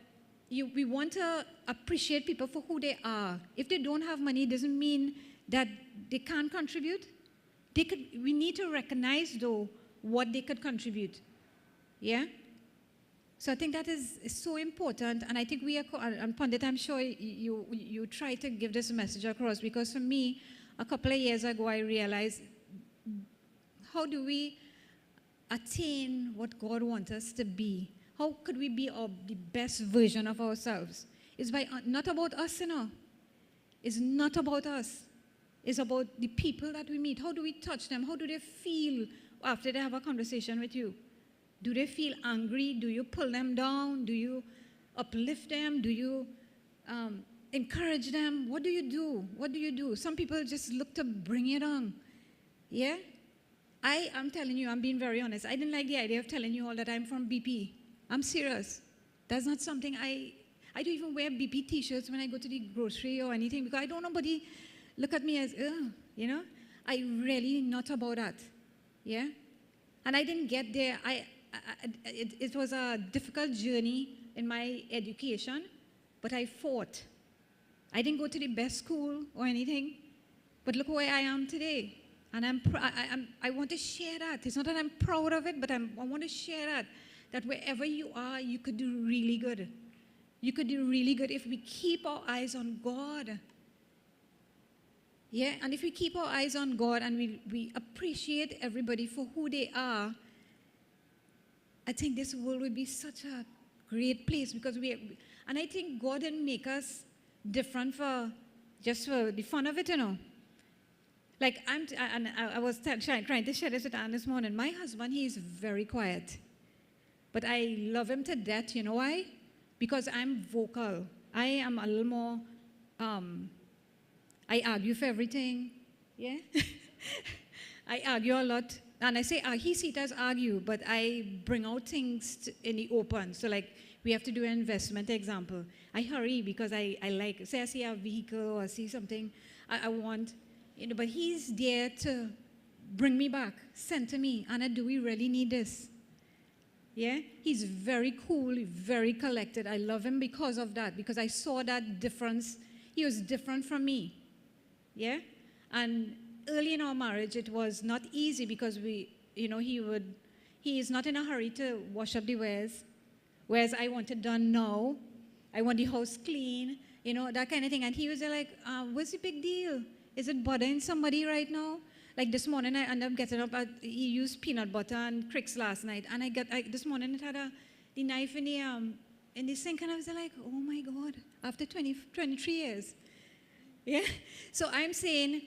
we want to appreciate people for who they are. If they don't have money, it doesn't mean that they can't contribute. We need to recognize, though, what they could contribute. Yeah? So I think that is so important, and I think we are, and Pandit, I'm sure you try to give this message across, because for me, a couple of years ago, I realized, how do we attain what God wants us to be? How could we be the best version of ourselves? It's not about us, It's not about us. It's about the people that we meet. How do we touch them? How do they feel after they have a conversation with you? Do they feel angry? Do you pull them down? Do you uplift them? Do you encourage them? What do you do? What do you do? Some people just look to bring you down. Yeah? I'm telling you, I'm being very honest. I didn't like the idea of telling you all that I'm from BP. I'm serious. That's not something I don't even wear BP t-shirts when I go to the grocery or anything, because I don't want nobody look at me as, I really not about that. Yeah? And I didn't get there. It was a difficult journey in my education, but I fought. I didn't go to the best school or anything, but look where I am today. And I want to share that. It's not that I'm proud of it, but I want to share that wherever you are, you could do really good. You could do really good if we keep our eyes on God. Yeah, and if we keep our eyes on God and we appreciate everybody for who they are, I think this world would be such a great place because and I think God didn't make us different just for the fun of it, you know. Like I was trying to share this with Anne this morning. My husband, he is very quiet, but I love him to death. You know why? Because I'm vocal. I am a little more. I argue for everything. Yeah, I argue a lot. And I say, he sees us argue, but I bring out things in the open. So like, we have to do an investment example. I hurry because I like, say I see a vehicle or I see something I want, you know, but he's there to bring me back, center me. Anna, do we really need this? Yeah? He's very cool, very collected. I love him because of that, because I saw that difference. He was different from me. Yeah? And early in our marriage, it was not easy because he is not in a hurry to wash up the wares, whereas I want it done now. I want the house clean, you know, that kind of thing. And he was like, what's the big deal? Is it bothering somebody right now? Like this morning, I ended up getting up. He used peanut butter and Cricks last night. And this morning, it had the knife in the sink. And I was like, oh my God, after 23 years. Yeah? So I'm saying,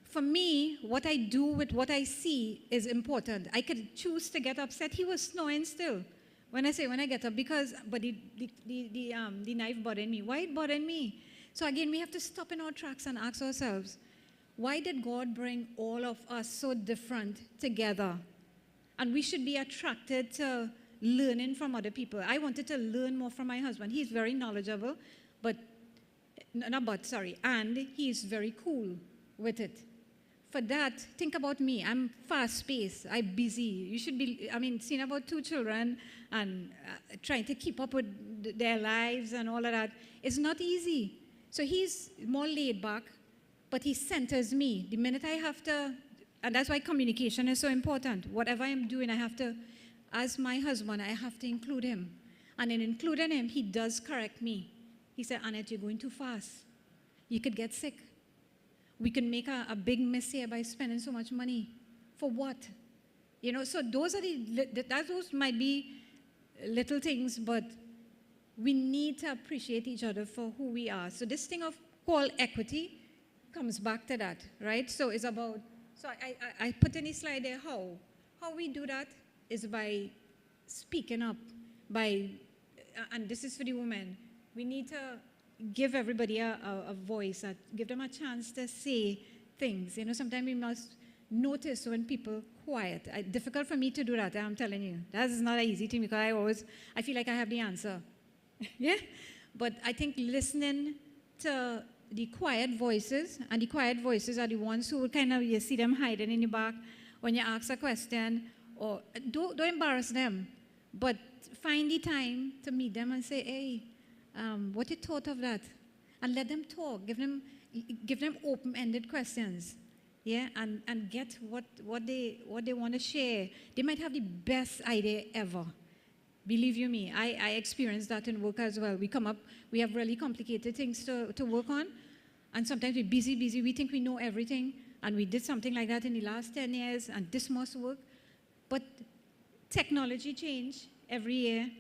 for me, what I do with what I see is important. I could choose to get upset. He was snoring still. When I get up, but the knife bothered me. Why it bothered me? So again, we have to stop in our tracks and ask ourselves, why did God bring all of us so different together? And we should be attracted to learning from other people. I wanted to learn more from my husband. He's very knowledgeable, and he's very cool with it. For that, think about me. I'm fast-paced. I'm busy. You should be, seeing about 2 children and trying to keep up with their lives and all of that. It's not easy. So he's more laid back, but he centers me. The minute I have to, and that's why communication is so important. Whatever I'm doing, I have to, as my husband, I have to include him. And in including him, he does correct me. He said, Annette, you're going too fast. You could get sick. We can make a big mess here by spending so much money. For what? You know, so those might be little things, but we need to appreciate each other for who we are. So this thing of called equity comes back to that, right? So it's about, so I put in a slide there how we do that is by speaking up, and this is for the women. We need to give everybody a voice, give them a chance to say things. You know, sometimes we must notice when people quiet. Difficult for me to do that, I'm telling you. That is not an easy thing because I feel like I have the answer. Yeah? But I think listening to the quiet voices, and the quiet voices are the ones who kind of, you see them hiding in the back when you ask a question, or don't embarrass them, but find the time to meet them and say, hey, what you thought of that? And let them talk. Give them open-ended questions, yeah, and get what they want to share. They might have the best idea ever. Believe you me, I experienced that in work as well. We have really complicated things to work on, and sometimes we're busy. We think we know everything, and we did something like that in the last 10 years, and this must work. But technology change every year.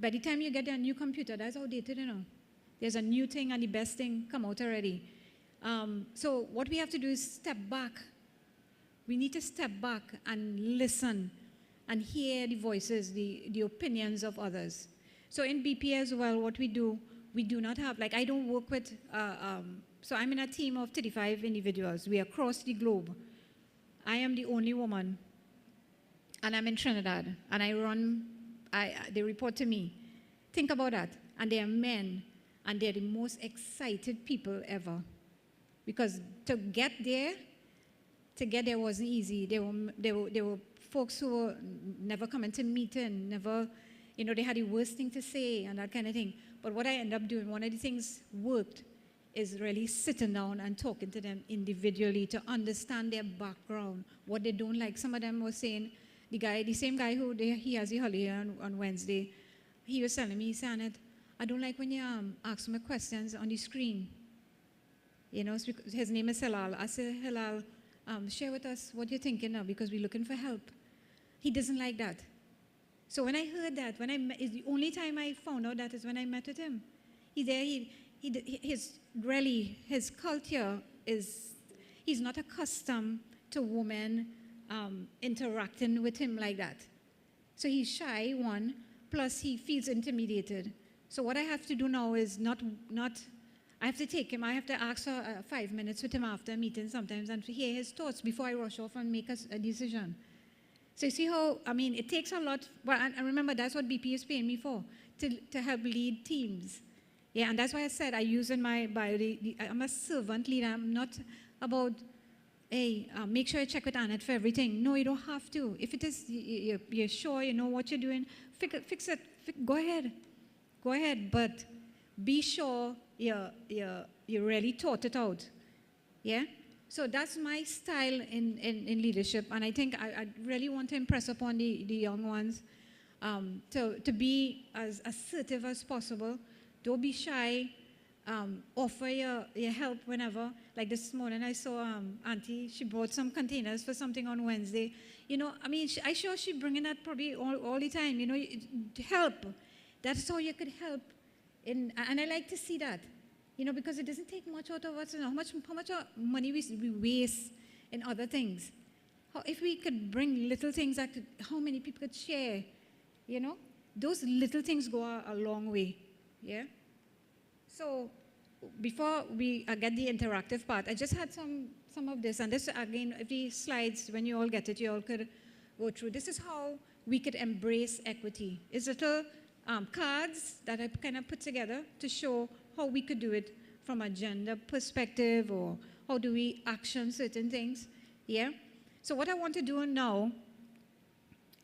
By the time you get a new computer, that's outdated, you know. There's a new thing and the best thing come out already. So what we have to do is step back. We need to step back and listen and hear the voices, the opinions of others. So in BP as well, what we do not have, like I don't work with, so I'm in a team of 35 individuals. We are across the globe. I am the only woman, and I'm in Trinidad, and they report to me. Think about that. And they are men, and they're the most excited people ever. Because to get there wasn't easy. There were folks who were never coming to meeting, never, you know, they had the worst thing to say and that kind of thing. But what I ended up doing, one of the things worked, is really sitting down and talking to them individually to understand their background, what they don't like. Some of them were saying, the same guy who he has the holiday on Wednesday, he was telling me, he said, Annette, I don't like when you ask me questions on the screen. You know, his name is Hilal. I say, Hilal, share with us what you're thinking now because we're looking for help. He doesn't like that. So when I heard that, the only time I found out that is when I met with him. His culture is, he's not accustomed to women interacting with him like that. So he's shy, one, plus he feels intimidated. So what I have to do now is I have to take him, I have to ask for 5 minutes with him after a meeting sometimes and to hear his thoughts before I rush off and make a decision. So you see how, I mean, it takes a lot, well, and remember that's what BP is paying me for, to help lead teams. Yeah, and that's why I said I use in my bio, I'm a servant leader. I'm not about, hey, make sure you check with Annette for everything. No, you don't have to. If it is, you're sure you know what you're doing, fix it. Go ahead. Go ahead, but be sure you really thought it out. Yeah? So that's my style in leadership, and I think I really want to impress upon the young ones to be as assertive as possible. Don't be shy. Offer your help whenever. Like this morning, I saw Auntie, she brought some containers for something on Wednesday. You know, I mean, I'm sure she's bringing that probably all the time, you know, to help. That's how you could help. And I like to see that. You know, because it doesn't take much out of us. You know, how much money we waste in other things. If we could bring little things how many people could share, you know? Those little things go a long way, yeah? So before we get the interactive part, I just had some of this, and this, again, the slides, when you all get it, you all could go through. This is how we could embrace equity. It's little cards that I kind of put together to show how we could do it from a gender perspective, or how do we action certain things, yeah? So what I want to do now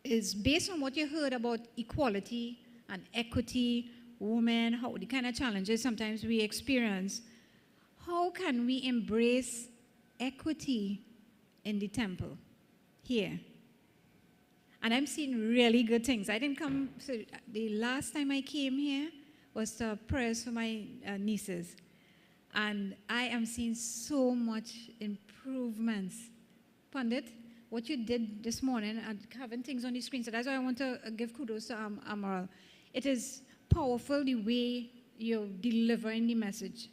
is, based on what you heard about equality and equity, women, how the kind of challenges sometimes we experience, how can we embrace equity in the temple here? And I'm seeing really good things. I didn't come, so the last time I came here was the prayers for my nieces. And I am seeing so much improvements. Pandit, what you did this morning and having things on the screen, so that's why I want to give kudos to Amaral. It is powerful the way you're delivering the message.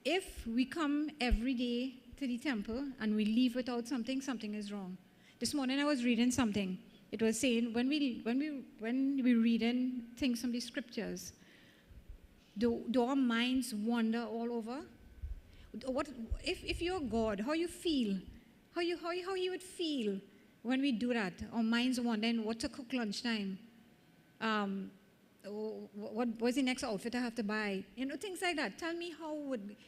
If we come every day to the temple and we leave without something, something is wrong. This morning I was reading something. It was saying when we reading things from the scriptures, do our minds wander all over? What if you're God? How you feel? How you would feel when we do that? Our minds wander. And what to cook lunchtime? What's the next outfit I have to buy? You know, things like that. Tell me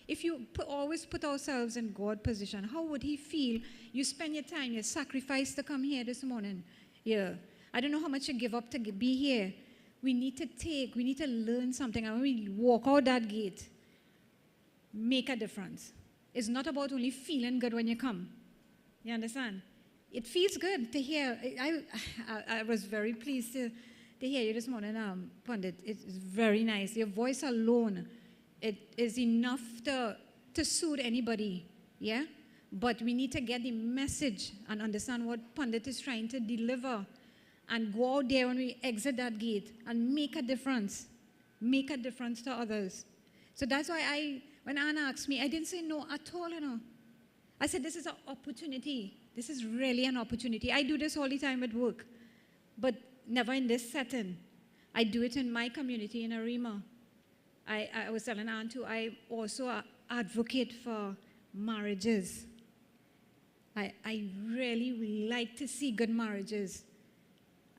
if you always put ourselves in God's position, how would He feel? You spend your time, you sacrifice to come here this morning. Yeah, I don't know how much you give up to be here. We need to learn something. And when we walk out that gate, make a difference. It's not about only feeling good when you come. You understand? It feels good to hear. I was very pleased to hear you this morning, Pandit. It's very nice. Your voice alone, it is enough to soothe anybody, yeah? But we need to get the message and understand what Pandit is trying to deliver, and go out there when we exit that gate and make a difference to others. So that's why when Anna asked me, I didn't say no at all, you know. I said, this is an opportunity. This is really an opportunity. I do this all the time at work, but never in this setting. I do it in my community in Arima. I was telling Anne too, I also advocate for marriages. I really like to see good marriages.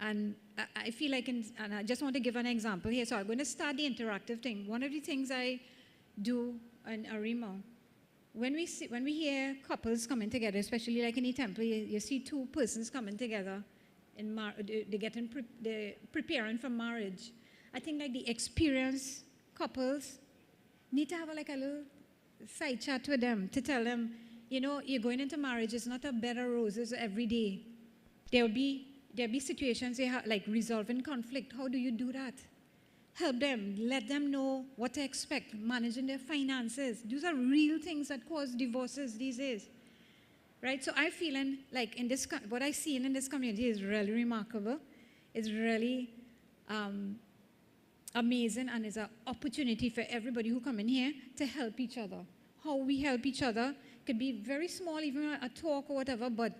And I feel like, and I just want to give an example here. So I'm going to start the interactive thing. One of the things I do in Arima, when we hear couples coming together, especially like in the temple, you see two persons coming together, they're preparing for marriage. I think like the experienced couples need to have a little side chat with them to tell them, you know, you're going into marriage, it's not a bed of roses every day. There'll be situations like resolving conflict. How do you do that? help them, let them know what to expect, managing their finances. These are real things that cause divorces these days. Right? So I'm feeling like what I see in this community is really remarkable. It's really amazing, and it's an opportunity for everybody who come in here to help each other. How we help each other could be very small, even a talk or whatever, but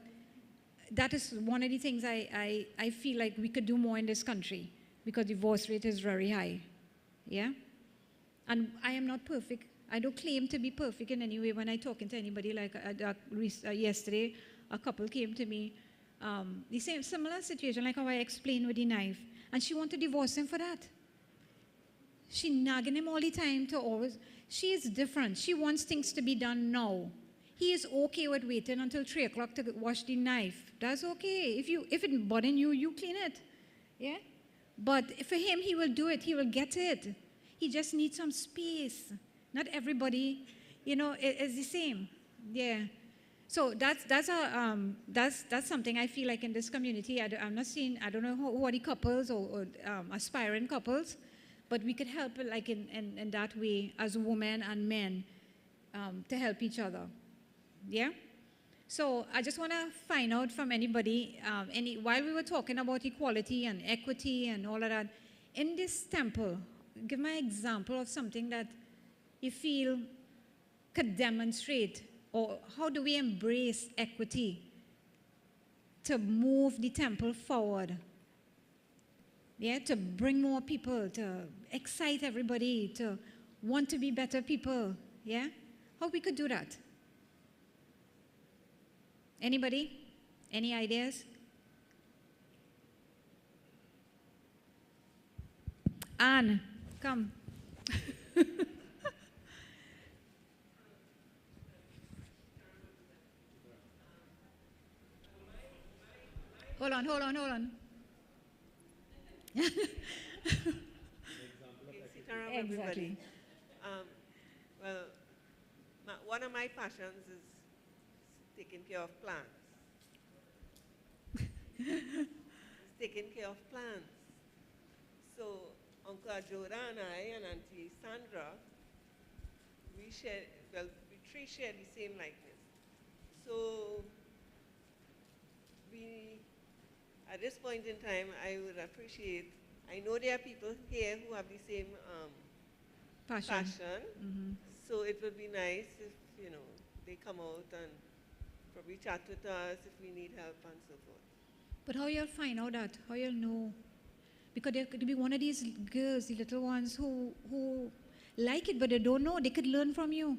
that is one of the things I feel like we could do more in this country, because divorce rate is very high. Yeah? And I am not perfect. I don't claim to be perfect in any way when I'm talking to anybody. Like yesterday, a couple came to me, the same similar situation, like how I explained with the knife, and she wanted to divorce him for that. She nagging him all the time to always. She is different. She wants things to be done now. He is okay with waiting until 3 o'clock to wash the knife. That's okay. If it bothers you, you clean it. Yeah? But for him, he will do it. He will get it. He just needs some space. Not everybody, is the same. Yeah. So that's something I feel like in this community. I'm not seeing. I don't know who are the couples or aspiring couples, but we could help like in that way as women and men to help each other. Yeah. So I just want to find out from anybody, while we were talking about equality and equity and all of that, in this temple, give me an example of something that you feel could demonstrate, or how do we embrace equity to move the temple forward? Yeah, to bring more people, to excite everybody, to want to be better people. Yeah? How we could do that? Anybody? Any ideas? Anne, come. Hold on. Exactly. Well, one of my passions is taking care of plants. Taking care of plants. So Uncle Ajoda and I and Auntie Sandra, we three share the same likeness. So at this point in time, I would appreciate, I know there are people here who have the same passion. Mm-hmm. So it would be nice if, they come out and probably chat with us if we need help and so forth. But how you'll find out that? How you'll know? Because there could be one of these girls, the little ones, who like it, but they don't know. They could learn from you.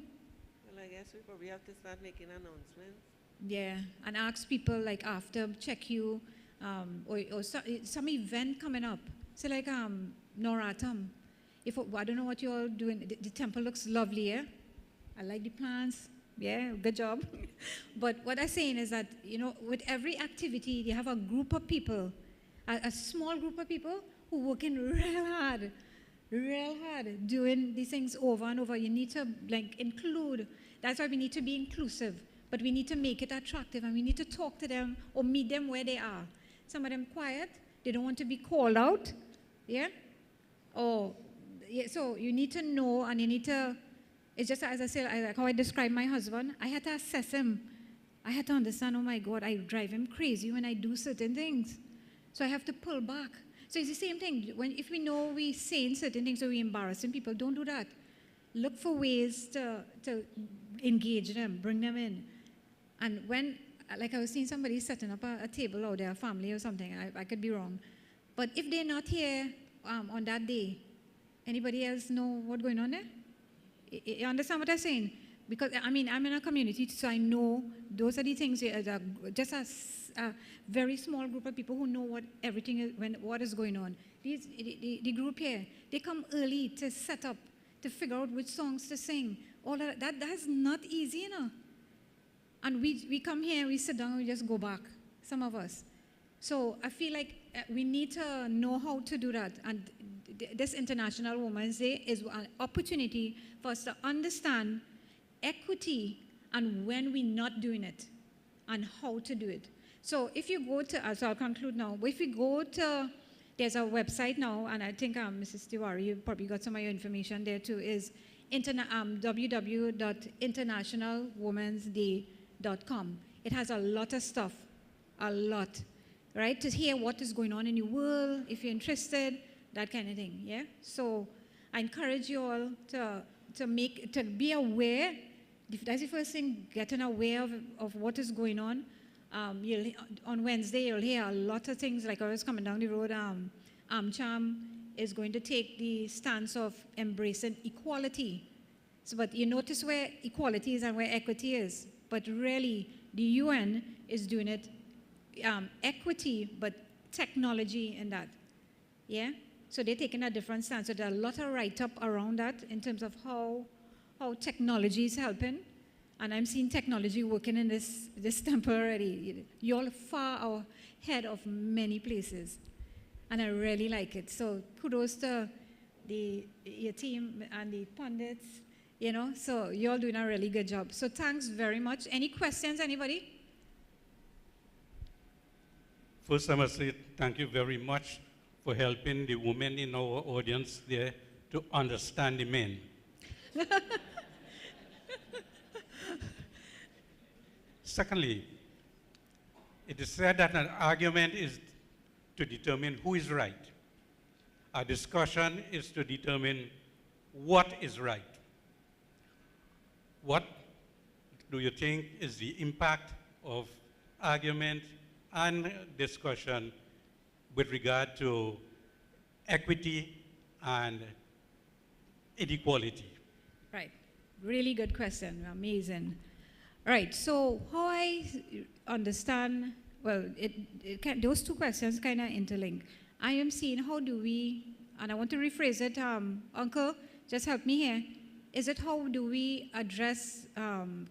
Well, I guess we probably have to start making announcements. Yeah, and ask people, like, after, check you, or some event coming up. So like Noratam. I don't know what you're all doing. The temple looks lovely, yeah? I like the plants. Yeah, good job. But what I'm saying is that, with every activity, you have a group of people, a small group of people who working real hard, doing these things over and over. You need to, include. That's why we need to be inclusive. But we need to make it attractive, and we need to talk to them or meet them where they are. Some of them quiet. They don't want to be called out. Yeah? So you need to know, and you need to. It's just as I said, like how I describe my husband. I had to assess him. I had to understand, oh my God, I drive him crazy when I do certain things. So I have to pull back. So it's the same thing. If we know we're saying certain things or we're embarrassing people, don't do that. Look for ways to engage them, bring them in. And when, like I was seeing somebody setting up a table out there, a family or something, I could be wrong. But if they're not here on that day, anybody else know what's going on there? You understand what I'm saying? Because, I'm in a community, so I know those are the things, just a very small group of people who know what everything is, what is going on. The group here, they come early to set up, to figure out which songs to sing. All that's not easy, And we come here, we sit down, we just go back, some of us. So I feel like we need to know how to do that. And this International Women's Day is an opportunity for us to understand equity and when we're not doing it and how to do it. So if you go to, so I'll conclude now, but if you go to there's a website now, and I think Mrs. Tiwari, you probably got some of your information there too, is www.internationalwomensday.com. It has a lot of stuff, a lot, right? To hear what is going on in your world, if you're interested, that kind of thing, yeah? So I encourage you all to be aware. That's the first thing, getting aware of what is going on. On Wednesday, you'll hear a lot of things, like I was coming down the road, AmCham is going to take the stance of embracing equality. So, but you notice where equality is and where equity is. But really, the UN is doing it, equity, but technology in that. Yeah? So they're taking a different stance. So there are a lot of write-up around that in terms of how technology is helping. And I'm seeing technology working in this temple already. You're far ahead of many places. And I really like it. So kudos to your team and the pundits, you know. So you're doing a really good job. So thanks very much. Any questions, anybody? First, I must say thank you very much for helping the women in our audience there to understand the men. Secondly, it is said that an argument is to determine who is right. A discussion is to determine what is right. What do you think is the impact of argument and discussion with regard to equity and inequality? Right. Really good question. Amazing. Right. So how I understand, well, those two questions kind of interlink. I am seeing how do we, and I want to rephrase it, Uncle, just help me here. Is it how do we address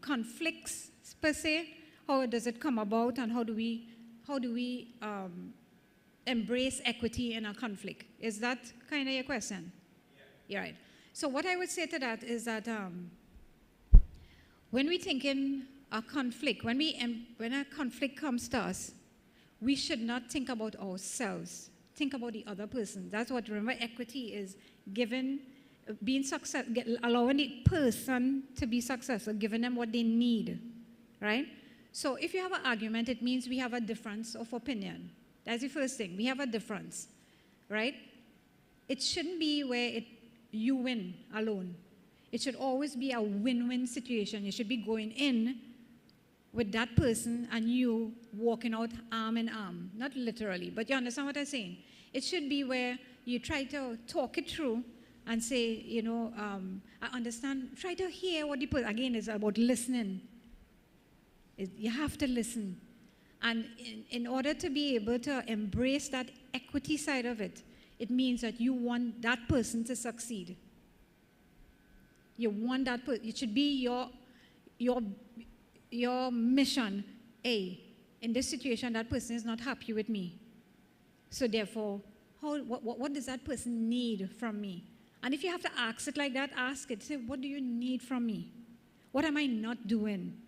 conflicts per se? How does it come about, and how do we embrace equity in a conflict? Is that kind of your question? Yeah. Right. So what I would say to that is that when we think in a conflict, when a conflict comes to us, we should not think about ourselves. Think about the other person. That's what, remember, equity is giving, being successful, allowing the person to be successful, giving them what they need, right? So if you have an argument, it means we have a difference of opinion. That's the first thing. We have a difference, right? It shouldn't be where you win alone. It should always be a win-win situation. You should be going in with that person and you walking out arm in arm. Not literally, but you understand what I'm saying? It should be where you try to talk it through and say, you know, I understand. Try to hear what the person, again, it's about listening. You have to listen. And in order to be able to embrace that equity side of it, it means that you want that person to succeed. You want that person. It should be your mission. In this situation, that person is not happy with me. So therefore, what does that person need from me? And if you have to ask it like that, ask it. Say, what do you need from me? What am I not doing?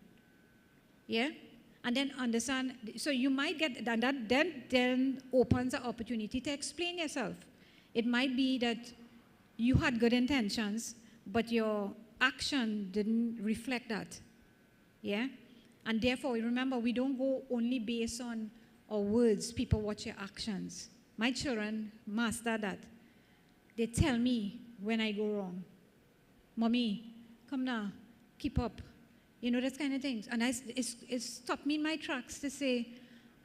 Yeah? And then understand. So you might get, and that then opens the opportunity to explain yourself. It might be that you had good intentions, but your action didn't reflect that. Yeah? And therefore, remember, we don't go only based on our words. People watch your actions. My children master that. They tell me when I go wrong. Mommy, come now, keep up. You know, that kind of things. And it stopped me in my tracks to say,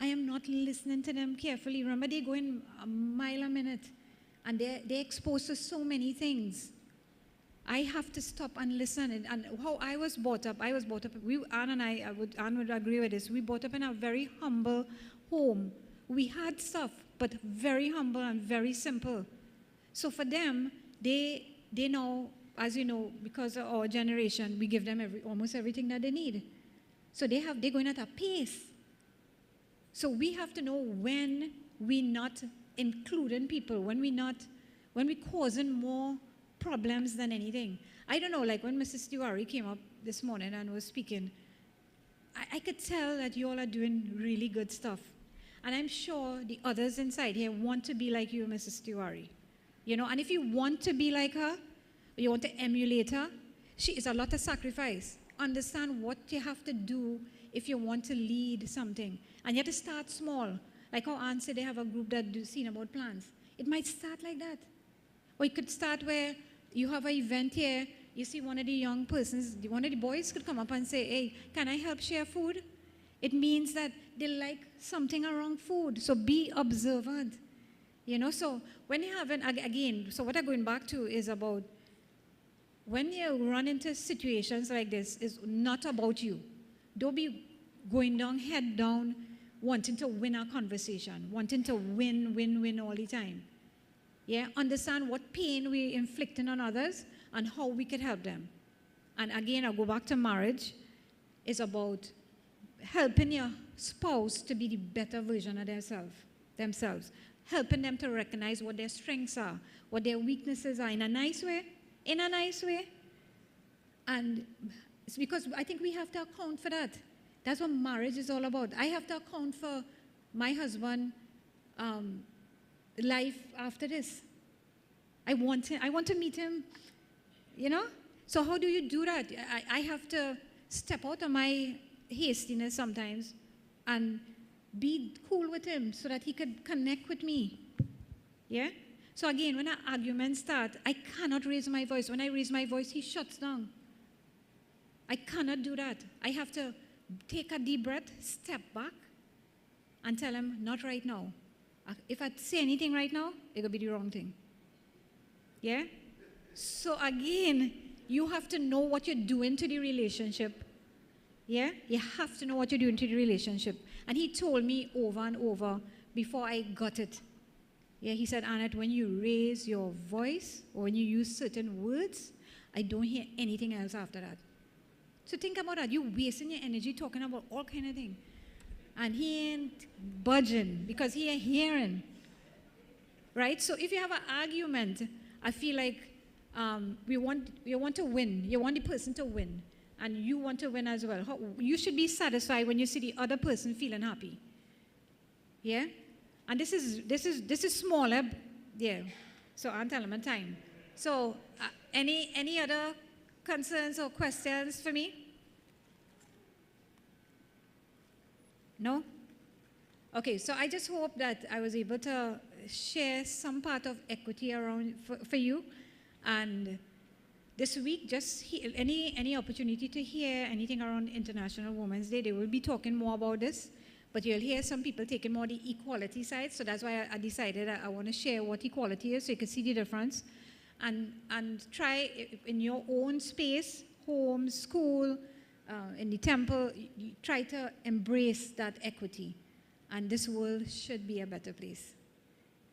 I am not listening to them carefully. Remember, they're going a mile a minute. And they're exposed to so many things. I have to stop and listen. And how I was brought up, Anne and Anne would agree with this, we brought up in a very humble home. We had stuff, but very humble and very simple. So for them, they know, as you know, because of our generation, we give them almost everything that they need. So they're going at a pace. So we have to know when we're not including people, when we're causing more problems than anything. I don't know, like when Mrs. Tiwari came up this morning and was speaking, I could tell that you all are doing really good stuff. And I'm sure the others inside here want to be like you, Mrs. Tiwari. You know, and if you want to be like her, or you want to emulate her, she is a lot of sacrifice. Understand what you have to do if you want to lead something. And you have to start small. Like how Anne said, they have a group that do seen about plants. It might start like that. Or it could start where you have an event here, you see one of the young persons, one of the boys could come up and say, hey, can I help share food? It means that they like something around food. So be observant. You know, so when you have again, so what I'm going back to is about when you run into situations like this, it's not about you. Don't be going down, head down, wanting to win a conversation, wanting to win all the time. Yeah, understand what pain we're inflicting on others and how we could help them. And again, I'll go back to marriage. It's about helping your spouse to be the better version of themselves. Helping them to recognize what their strengths are, what their weaknesses are in a nice way. And it's because I think we have to account for that. That's what marriage is all about. I have to account for my husband life after this. I want to meet him, you know? So how do you do that? I have to step out of my hastiness sometimes and be cool with him so that he could connect with me. Yeah? So again, when an argument starts, I cannot raise my voice. When I raise my voice, he shuts down. I cannot do that. I have to take a deep breath, step back, and tell him, not right now. If I say anything right now, it will be the wrong thing. Yeah? So again, you have to know what you're doing to the relationship. Yeah? You have to know what you're doing to the relationship. And he told me over and over before I got it. Yeah, he said, Annette, when you raise your voice or when you use certain words, I don't hear anything else after that. So think about that. You're wasting your energy talking about all kind of things. And he ain't budging because he ain't hearing. Right? So if you have an argument, I feel like you want to win. You want the person to win. And you want to win as well. You should be satisfied when you see the other person feeling happy. Yeah? And this is smaller. Yeah. So I'm telling them time. So any other concerns or questions for me? No? Okay, so I just hope that I was able to share some part of equity around for you. And this week, just any opportunity to hear anything around International Women's Day, they will be talking more about this. But you'll hear some people taking more the equality side. So that's why I decided I want to share what equality is so you can see the difference. And try in your own space, home, school, in the temple, you try to embrace that equity. And this world should be a better place.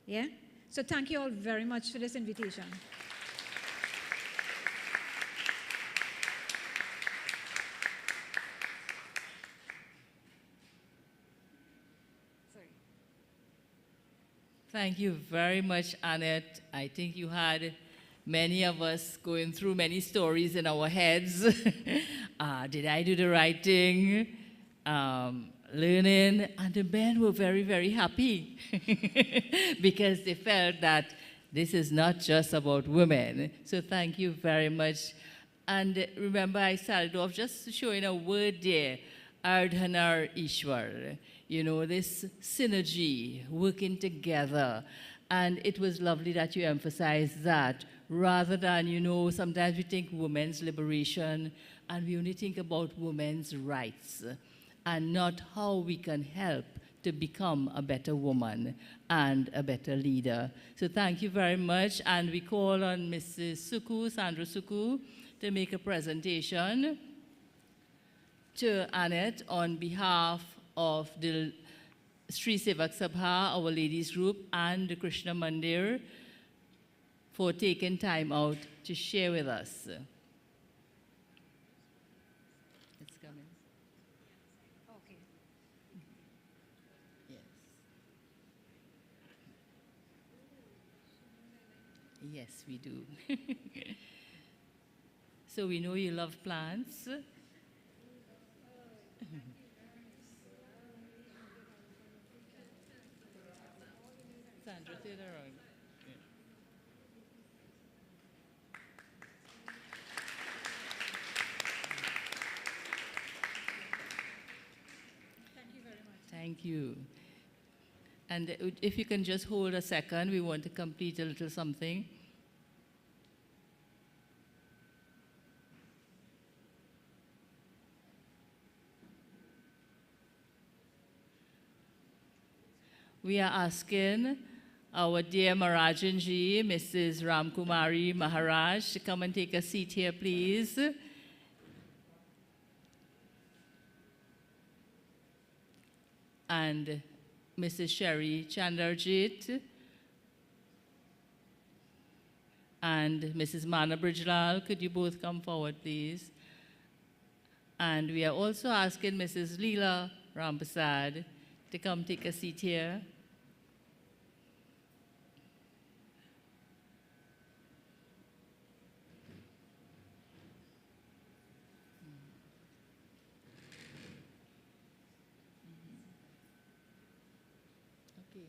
Yeah? So thank you all very much for this invitation. Thank you very much, Annette. I think you had many of us going through many stories in our heads. Did I do the right thing? Learning. And the men were very, very happy because they felt that this is not just about women. So thank you very much. And remember, I started off just showing a word there, Ardhanar Ishwar. You know, this synergy, working together. And it was lovely that you emphasized that rather than, you know, sometimes we think women's liberation and we only think about women's rights and not how we can help to become a better woman and a better leader. So thank you very much. And we call on Mrs. Suku, Sandra Suku, to make a presentation to Annette on behalf of the Sri Sevak Sabha, our ladies group, and the Krishna Mandir for taking time out to share with us. It's coming. Okay. Yes. Yes, we do. So we know you love plants. it around. Yeah. Thank you very much. Thank you. And if you can just hold a second, we want to complete a little something. We are asking our dear Maharajanji, Mrs. Ramkumari Maharaj, to come and take a seat here, please. And Mrs. Sherry Chandarjit and Mrs. Mana Brijlal, could you both come forward, please? And we are also asking Mrs. Leela Rampasad to come take a seat here. Okay.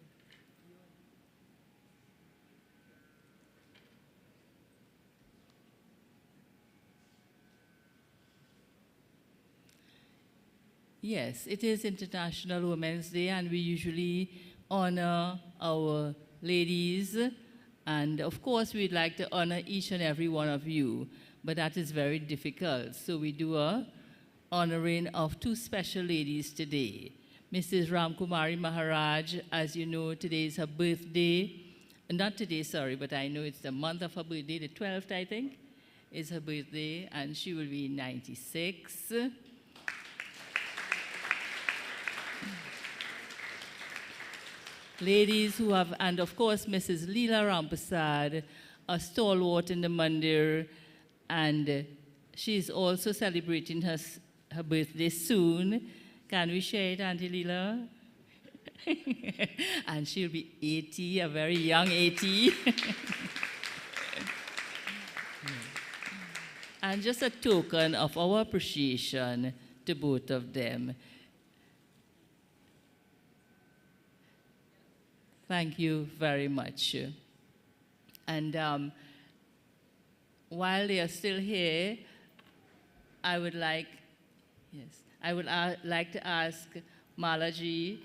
Yes, it is International Women's Day, and we usually honor our ladies. And of course, we'd like to honor each and every one of you, but that is very difficult. So we do a honoring of two special ladies today. Mrs. Ramkumari Maharaj, as you know, today is her birthday. Not today, sorry, but I know it's the month of her birthday, the 12th, I think, is her birthday, and she will be 96. Ladies who have, and of course, Mrs. Leela Rampasad, a stalwart in the Mandir, and she's also celebrating her birthday soon. Can we share it, Auntie Leela? And she'll be 80, a very young 80. And just a token of our appreciation to both of them. Thank you very much. And while they are still here, I would like to ask Malaji,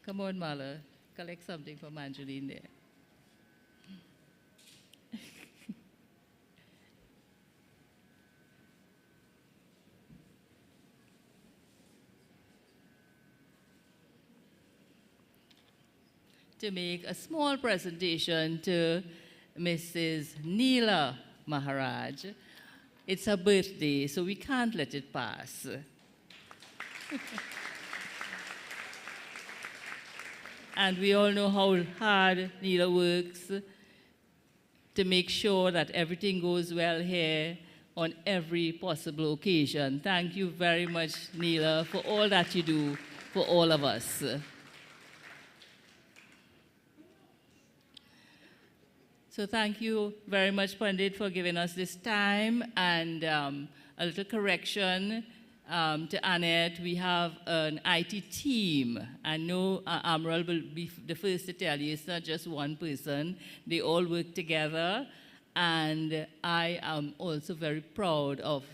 come on Mala, collect something for Manjuli there. To make a small presentation to Mrs. Neela Maharaj. It's her birthday, so we can't let it pass. And we all know how hard Neela works to make sure that everything goes well here on every possible occasion. Thank you very much, Neela, for all that you do for all of us. So thank you very much, Pandit, for giving us this time. And a little correction to Annette. We have an IT team. I know Amral will be the first to tell you it's not just one person. They all work together. And I am also very proud of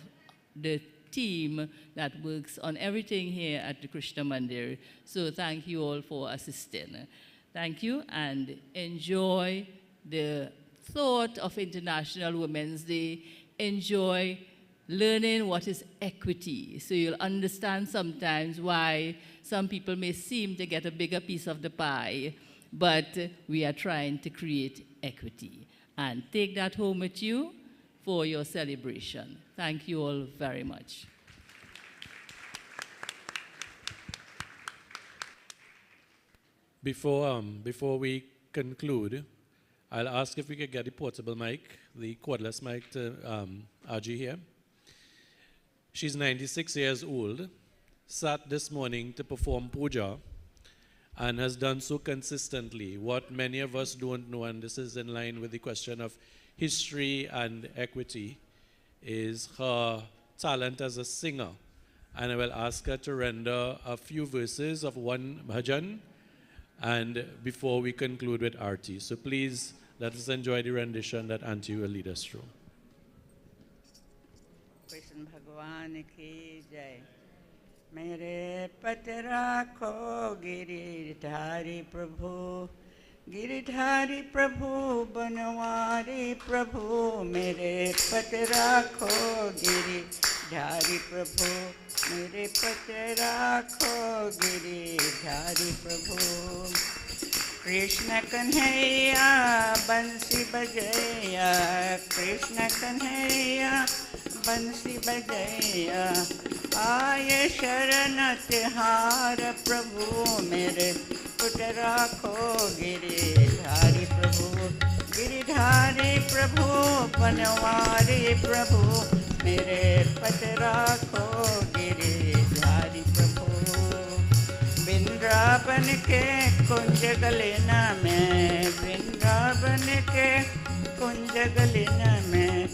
the team that works on everything here at the Krishna Mandir. So thank you all for assisting. Thank you, and enjoy the thought of International Women's Day. Enjoy learning what is equity. So you'll understand sometimes why some people may seem to get a bigger piece of the pie, but we are trying to create equity. And take that home with you for your celebration. Thank you all very much. Before we conclude, I'll ask if we could get the portable mic, the cordless mic to Aji here. She's 96 years old, sat this morning to perform puja, and has done so consistently. What many of us don't know, and this is in line with the question of history and equity, is her talent as a singer. And I will ask her to render a few verses of one bhajan and before we conclude with Aarti. So please, let us enjoy the rendition that Auntie will lead us through. Krishna भगवान की जय। मेरे पत राखो गिरिधारी प्रभु, गिरिधारी प्रभु बनवारी प्रभु। मेरे पत राखो गिरिधारी प्रभु, मेरे पत राखो गिरिधारी प्रभु। कृष्ण कन्हैया बंसी बजैया, कृष्ण कन्हैया बंसी बजैया। आए शरण तिहार प्रभु, मेरे पुट राखो गिरिधारी प्रभु, गिरिधारी प्रभु बनवारी प्रभु। मेरे पत राखो गिरिधारी प्रभु। वृंदावन के कुंज गलिना में, वृंदावन के कुंज गलिना में।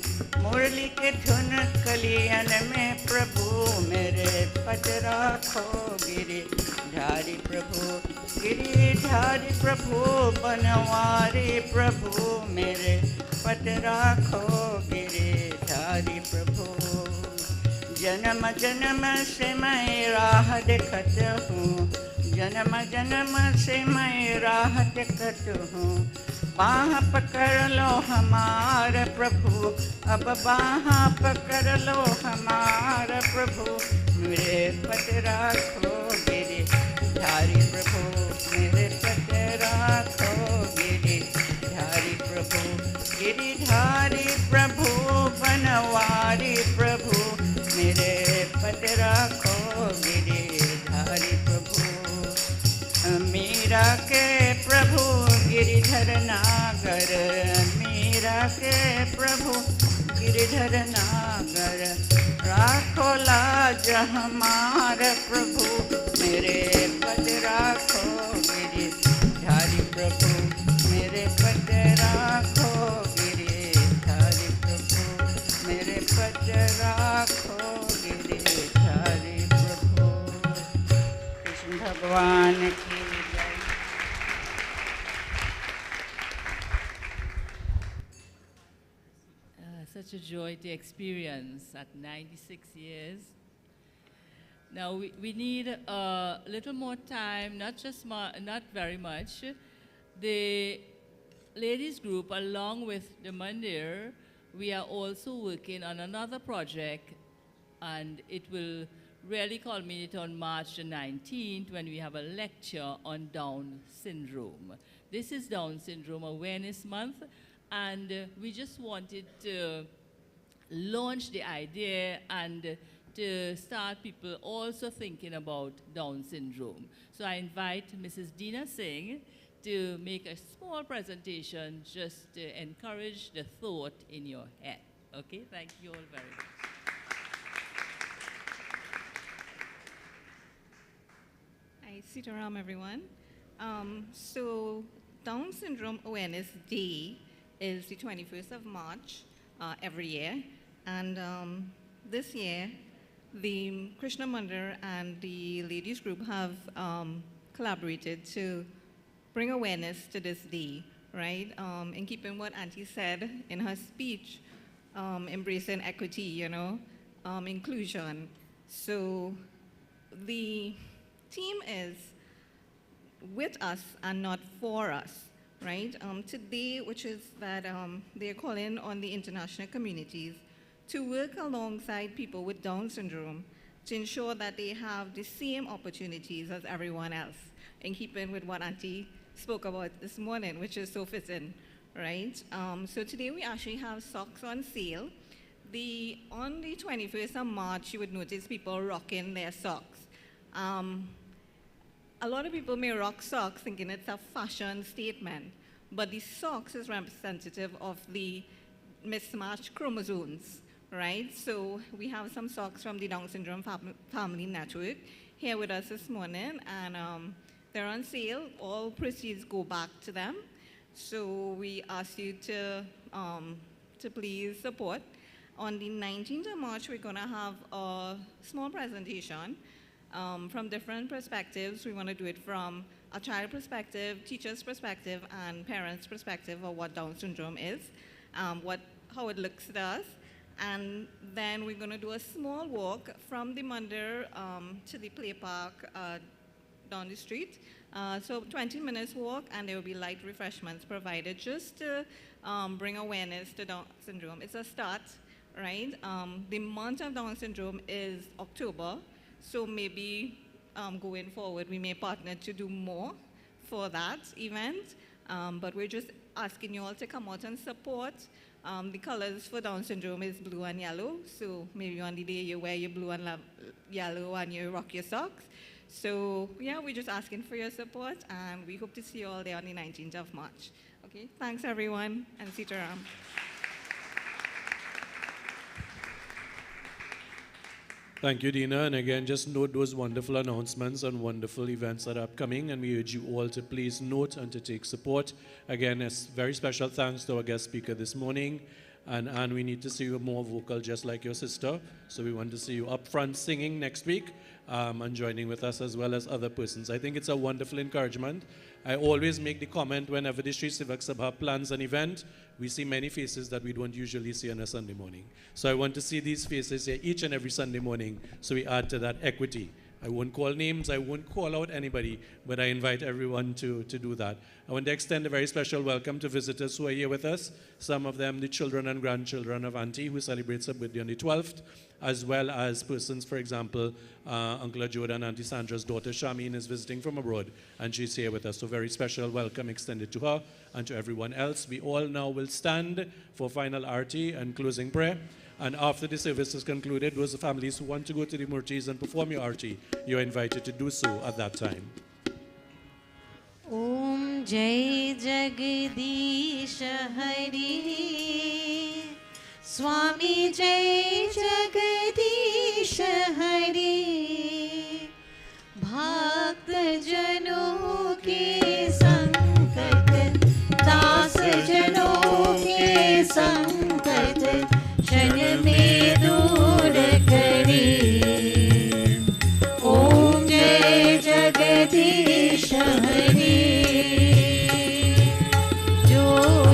मुरली के धुन कलियन में प्रभु, मेरे पद राखो गिरिधारी प्रभु, गिरिधारी प्रभु बनवारी प्रभु। मेरे पद राखो गिरिधारी प्रभु। जन्म जन्म से मैं राह देखत हूँ, जन्म जन्म से मैं राह देखत हूँ। बाह पकड़ लो हमार प्रभु, अब बाह पकड़ लो हमार प्रभु। मेरे पद राखो गिरिधारी प्रभु, मेरे पद राखो गिरिधारी प्रभु, गिरिधारी प्रभु बनवारी प्रभु। मेरे पद राखो गिरिधारी प्रभु। मीरा के प्रभु गिरिधर नागर, मीरा के प्रभु गिरिधर नागर। राखो लाज हमार प्रभु, मेरे पद राखो गिरिधारी प्रभु, मेरे पद राखो गिरिधारी प्रभु, मेरे पद राखो गिरिधारी प्रभु। कृष्ण भगवान की such a joy to experience at 96 years. Now we need a little more time, not very much. The ladies group, along with the Mandir, we are also working on another project, and it will really culminate on March the 19th when we have a lecture on Down syndrome. This is Down Syndrome Awareness Month, and we just wanted to launch the idea and to start people also thinking about Down syndrome. So I invite Mrs. Dina Singh to make a small presentation just to encourage the thought in your head. Okay, thank you all very much. Hi, Sitaram, everyone. So Down Syndrome Awareness Day is the 21st of March every year. And this year, the Krishna Mandir and the ladies group have collaborated to bring awareness to this day, right? In keeping what Auntie said in her speech, embracing equity, you know, inclusion. So the theme is with us and not for us, right? Today, which is that they're calling on the international communities to work alongside people with Down syndrome to ensure that they have the same opportunities as everyone else, in keeping with what Auntie spoke about this morning, which is so fitting, right? So today we actually have socks on sale. On the 21st of March, you would notice people rocking their socks. A lot of people may rock socks thinking it's a fashion statement, but the socks is representative of the mismatched chromosomes, right? So we have some socks from the Down Syndrome Family Network here with us this morning, and they're on sale. All proceeds go back to them. So we ask you to please support. On the 19th of March, we're gonna have a small presentation from different perspectives. We wanna do it from a child perspective, teacher's perspective, and parents' perspective of what Down syndrome is, how it looks to us. And then we're going to do a small walk from the Mandir to the play park down the street. So 20 minutes walk, and there will be light refreshments provided just to bring awareness to Down syndrome. It's a start, right? The month of Down syndrome is October, so maybe going forward we may partner to do more for that event, but we're just asking you all to come out and support. The colors for Down syndrome is blue and yellow, so maybe on the day you wear your blue and yellow and you rock your socks. So yeah, we're just asking for your support, and we hope to see you all there on the 19th of March. Okay, thanks everyone, and Sitaram. Thank you, Dina. And again, just note those wonderful announcements and wonderful events that are upcoming. And we urge you all to please note and to take support. Again, a very special thanks to our guest speaker this morning. And we need to see you more vocal, just like your sister. So we want to see you up front singing next week and joining with us, as well as other persons. I think it's a wonderful encouragement. I always make the comment whenever the Sri Sivak Sabha plans an event, we see many faces that we don't usually see on a Sunday morning. So I want to see these faces here each and every Sunday morning, so we add to that equity. I won't call names, I won't call out anybody, but I invite everyone to do that. I want to extend a very special welcome to visitors who are here with us, some of them the children and grandchildren of Auntie, who celebrates her birthday on the 12th, as well as persons, for example, Uncle Ajoda and Auntie Sandra's daughter Shamin is visiting from abroad, and she's here with us. So very special welcome extended to her and to everyone else. We all now will stand for final arati and closing prayer. And after the service is concluded, those families who want to go to the murtis and perform your arti, you're invited to do so at that time. Om Jai Jagadish Hari Swami Jai Jagadish Hari Bhakt Jano ke sankat Das Jano ke sankat Shan mein dur kare Om Jai Jagadish Hari Jo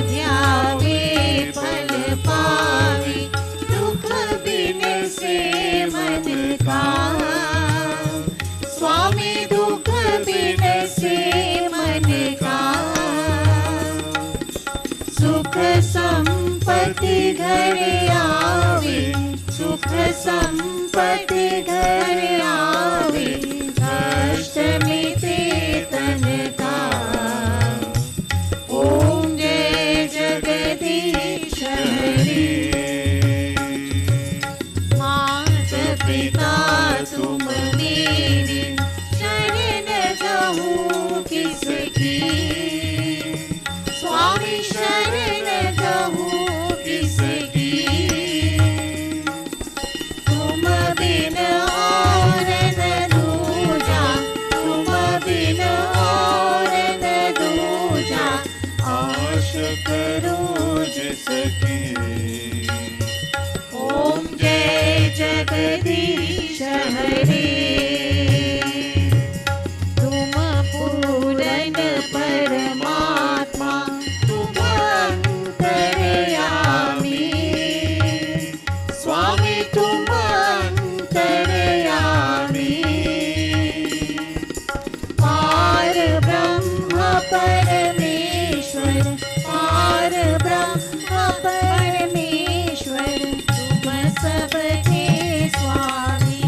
dhyave phal paave Dukh bin se man ka Swami dukh bin se man ka Sukh sampati ghar aave Sukh sampati ghar aave Kashta mite tan ka Om Jai Jagadish Hari Maat pita tum mere Sharan gahu kiski Swami sharan gahu kiski Tum bin aur na dooja Tum bin aur na dooja Ash karo jiski Om Jai Jagadish Hari Tum Puran Paramatma Tum Antaryami Swami Tum Antaryami Par Brahma Parameshwar Par Brahma Parameshwar Tum sabke Swami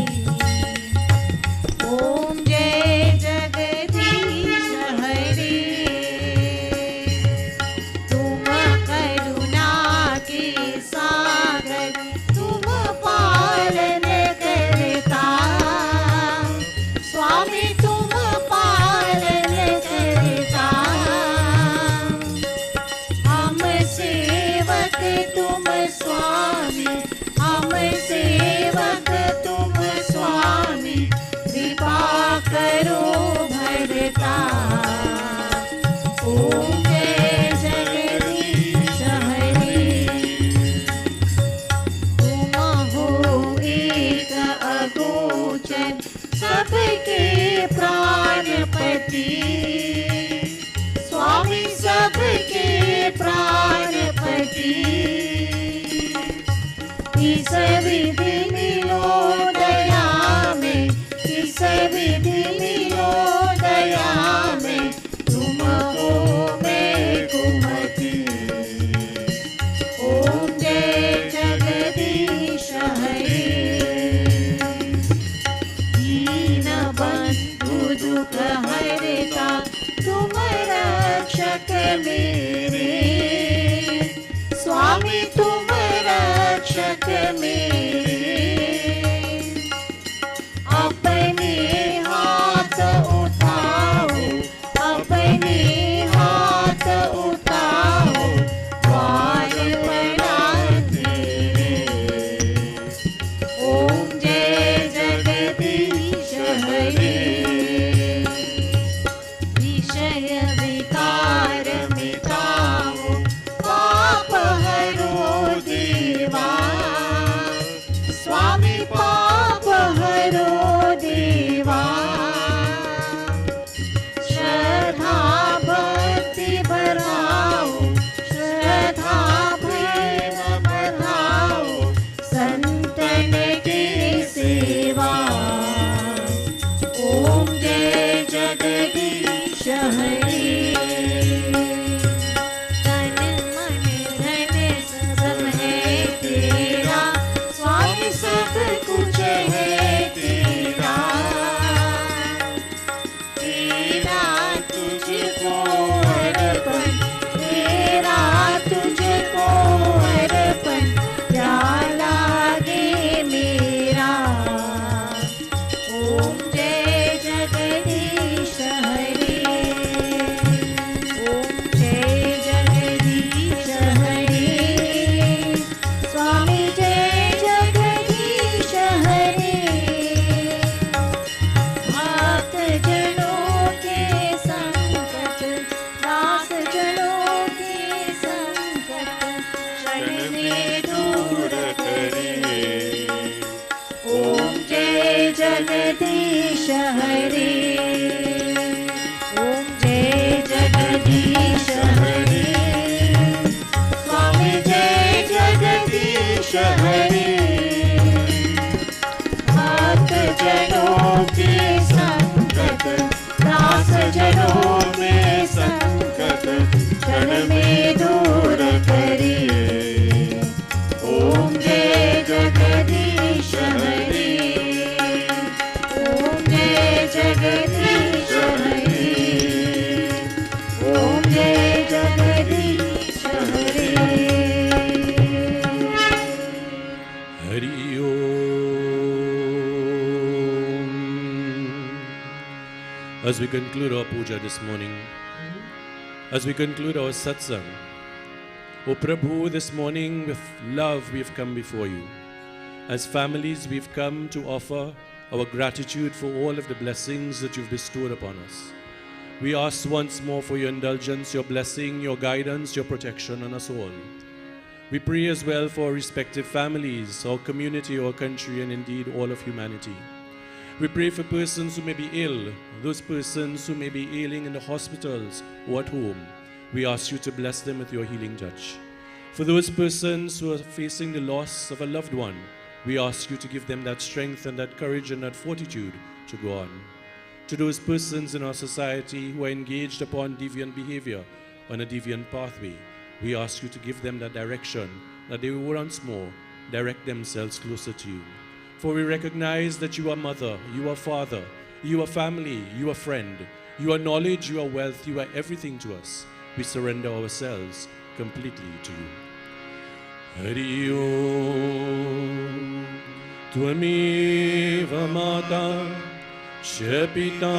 Om Jai Jagadish Hari Tum karuna ke sagar Tum palan karta Swami tum palan karta Hum sevak tum Swami Hum sevak tum Swami Kripa karo bharta Om Jai Jagadish Hari Tum ho ek agochar Sabke pranpati स्वामी तुम रक्षक मेरे अपने हाथ उठाओ अपने हाथ उठाओ द्वार पर तेरे ओम जय जगदीश हरे विषय विकार मिटाओ पाप हरो देवा स्वामी पाप हरो देवा श्रद्धा भक्ति बढ़ाओ श्रद्धा प्रेम बढ़ाओ संतन की सेवा ओम जय जगदीश हरे तन मन धन सब है तेरा स्वामी सब कुछ है तेरा तेरा तुझको अर्पण तेरा तुझको अर्पण क्या लागे मेरा ओम जय जगदीश हरे ओम जय जगदीश हरे स्वामी जय जगदीश हरे भक्त जनों के संकट दास जनों के संकट क्षण में दूर करिए ओम जय जगदीश हरे ओम जय जगदीश हरे स्वामी जय जगदीश हरे भक्त जनों के संकट दास जनों में संकट क्षण में दूर करिए ओम जय जगदीश हरे ओम जय जगदीश हरे ओम जय जगदीश हरे Hari Om. As we conclude our puja this morning, as we conclude our satsang, O Prabhu, this morning with love we've come before you. As families, we've come to offer our gratitude for all of the blessings that you've bestowed upon us. We ask once more for your indulgence, your blessing, your guidance, your protection on us all. We pray as well for our respective families, our community, our country, and indeed all of humanity. We pray for persons who may be ill, those persons who may be ailing in the hospitals or at home. We ask you to bless them with your healing touch. For those persons who are facing the loss of a loved one, we ask you to give them that strength and that courage and that fortitude to go on. To those persons in our society who are engaged upon deviant behavior, on a deviant pathway, we ask you to give them that direction, that they will once more direct themselves closer to you. For we recognize that you are mother, you are father, you are family, you are friend, you are knowledge, you are wealth, you are everything to us. We surrender ourselves completely to you. Hari Om. Tvameva Mata Shapita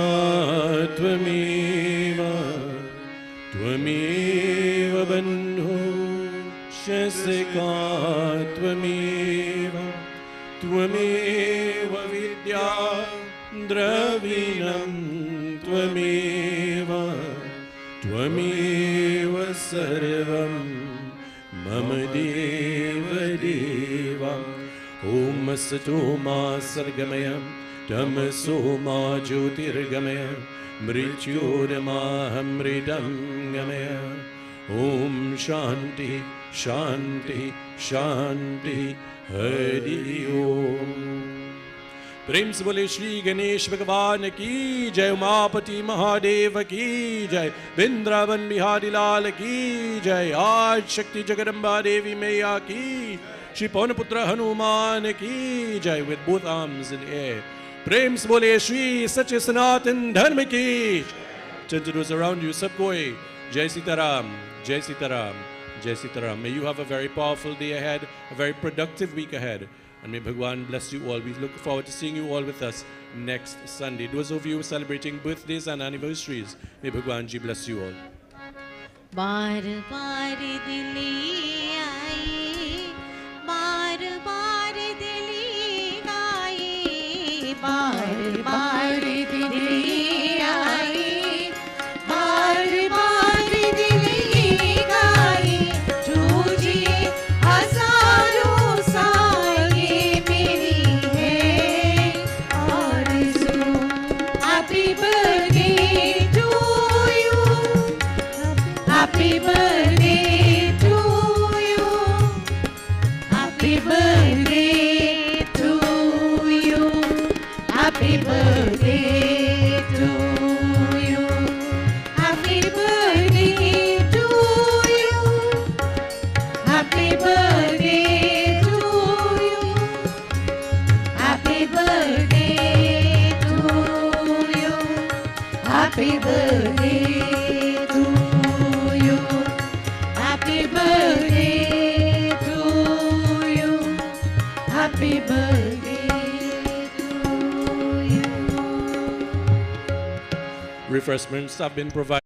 Tvameva Tvameva Bandhu Shasika Tvameva Tvameva Vidya Dravinam Tvameva Tvameva Sarvam Mama Deva Deva Om Sato Ma Sargamaya Tamaso Ma Jyotirgamaya Mrityurama Hamridam Gamaya Om Shanti Shanti Shanti Hari Om. प्रेम से बोले श्री गणेश भगवान की जय, उमापति महादेव की जय, वृंदावन बिहारी लाल की जय, आज शक्ति जगदम्बा देवी मैया की, श्री पवन पुत्र हनुमान की जय. With both arms in air, प्रेम से बोले श्री सच्चे सनातन धर्म की. Turn to those around you, सब कोई जय सीताराम, जय Sitaram. Jai Sitaram. May you have a very powerful day ahead, a very productive week ahead. And may Bhagwan bless you all. We look forward to seeing you all with us next Sunday. Those of you celebrating birthdays and anniversaries, may Bhagwan Ji bless you all. बार बार दिली आई, बार बार दिली गाई, बार बार दिली आई, बार बार दिली गाई, जूझी हजारों साल ये मेरी है आरज़ू। Happy birthday to you. Happy birthday to you. Happy birthday to you. Happy birthday to you. Happy birthday to you. Happy birthday to you. Happy birthday to you. Happy birthday to you. Happy birthday to you. Happy birthday to you. Refreshments have been provided.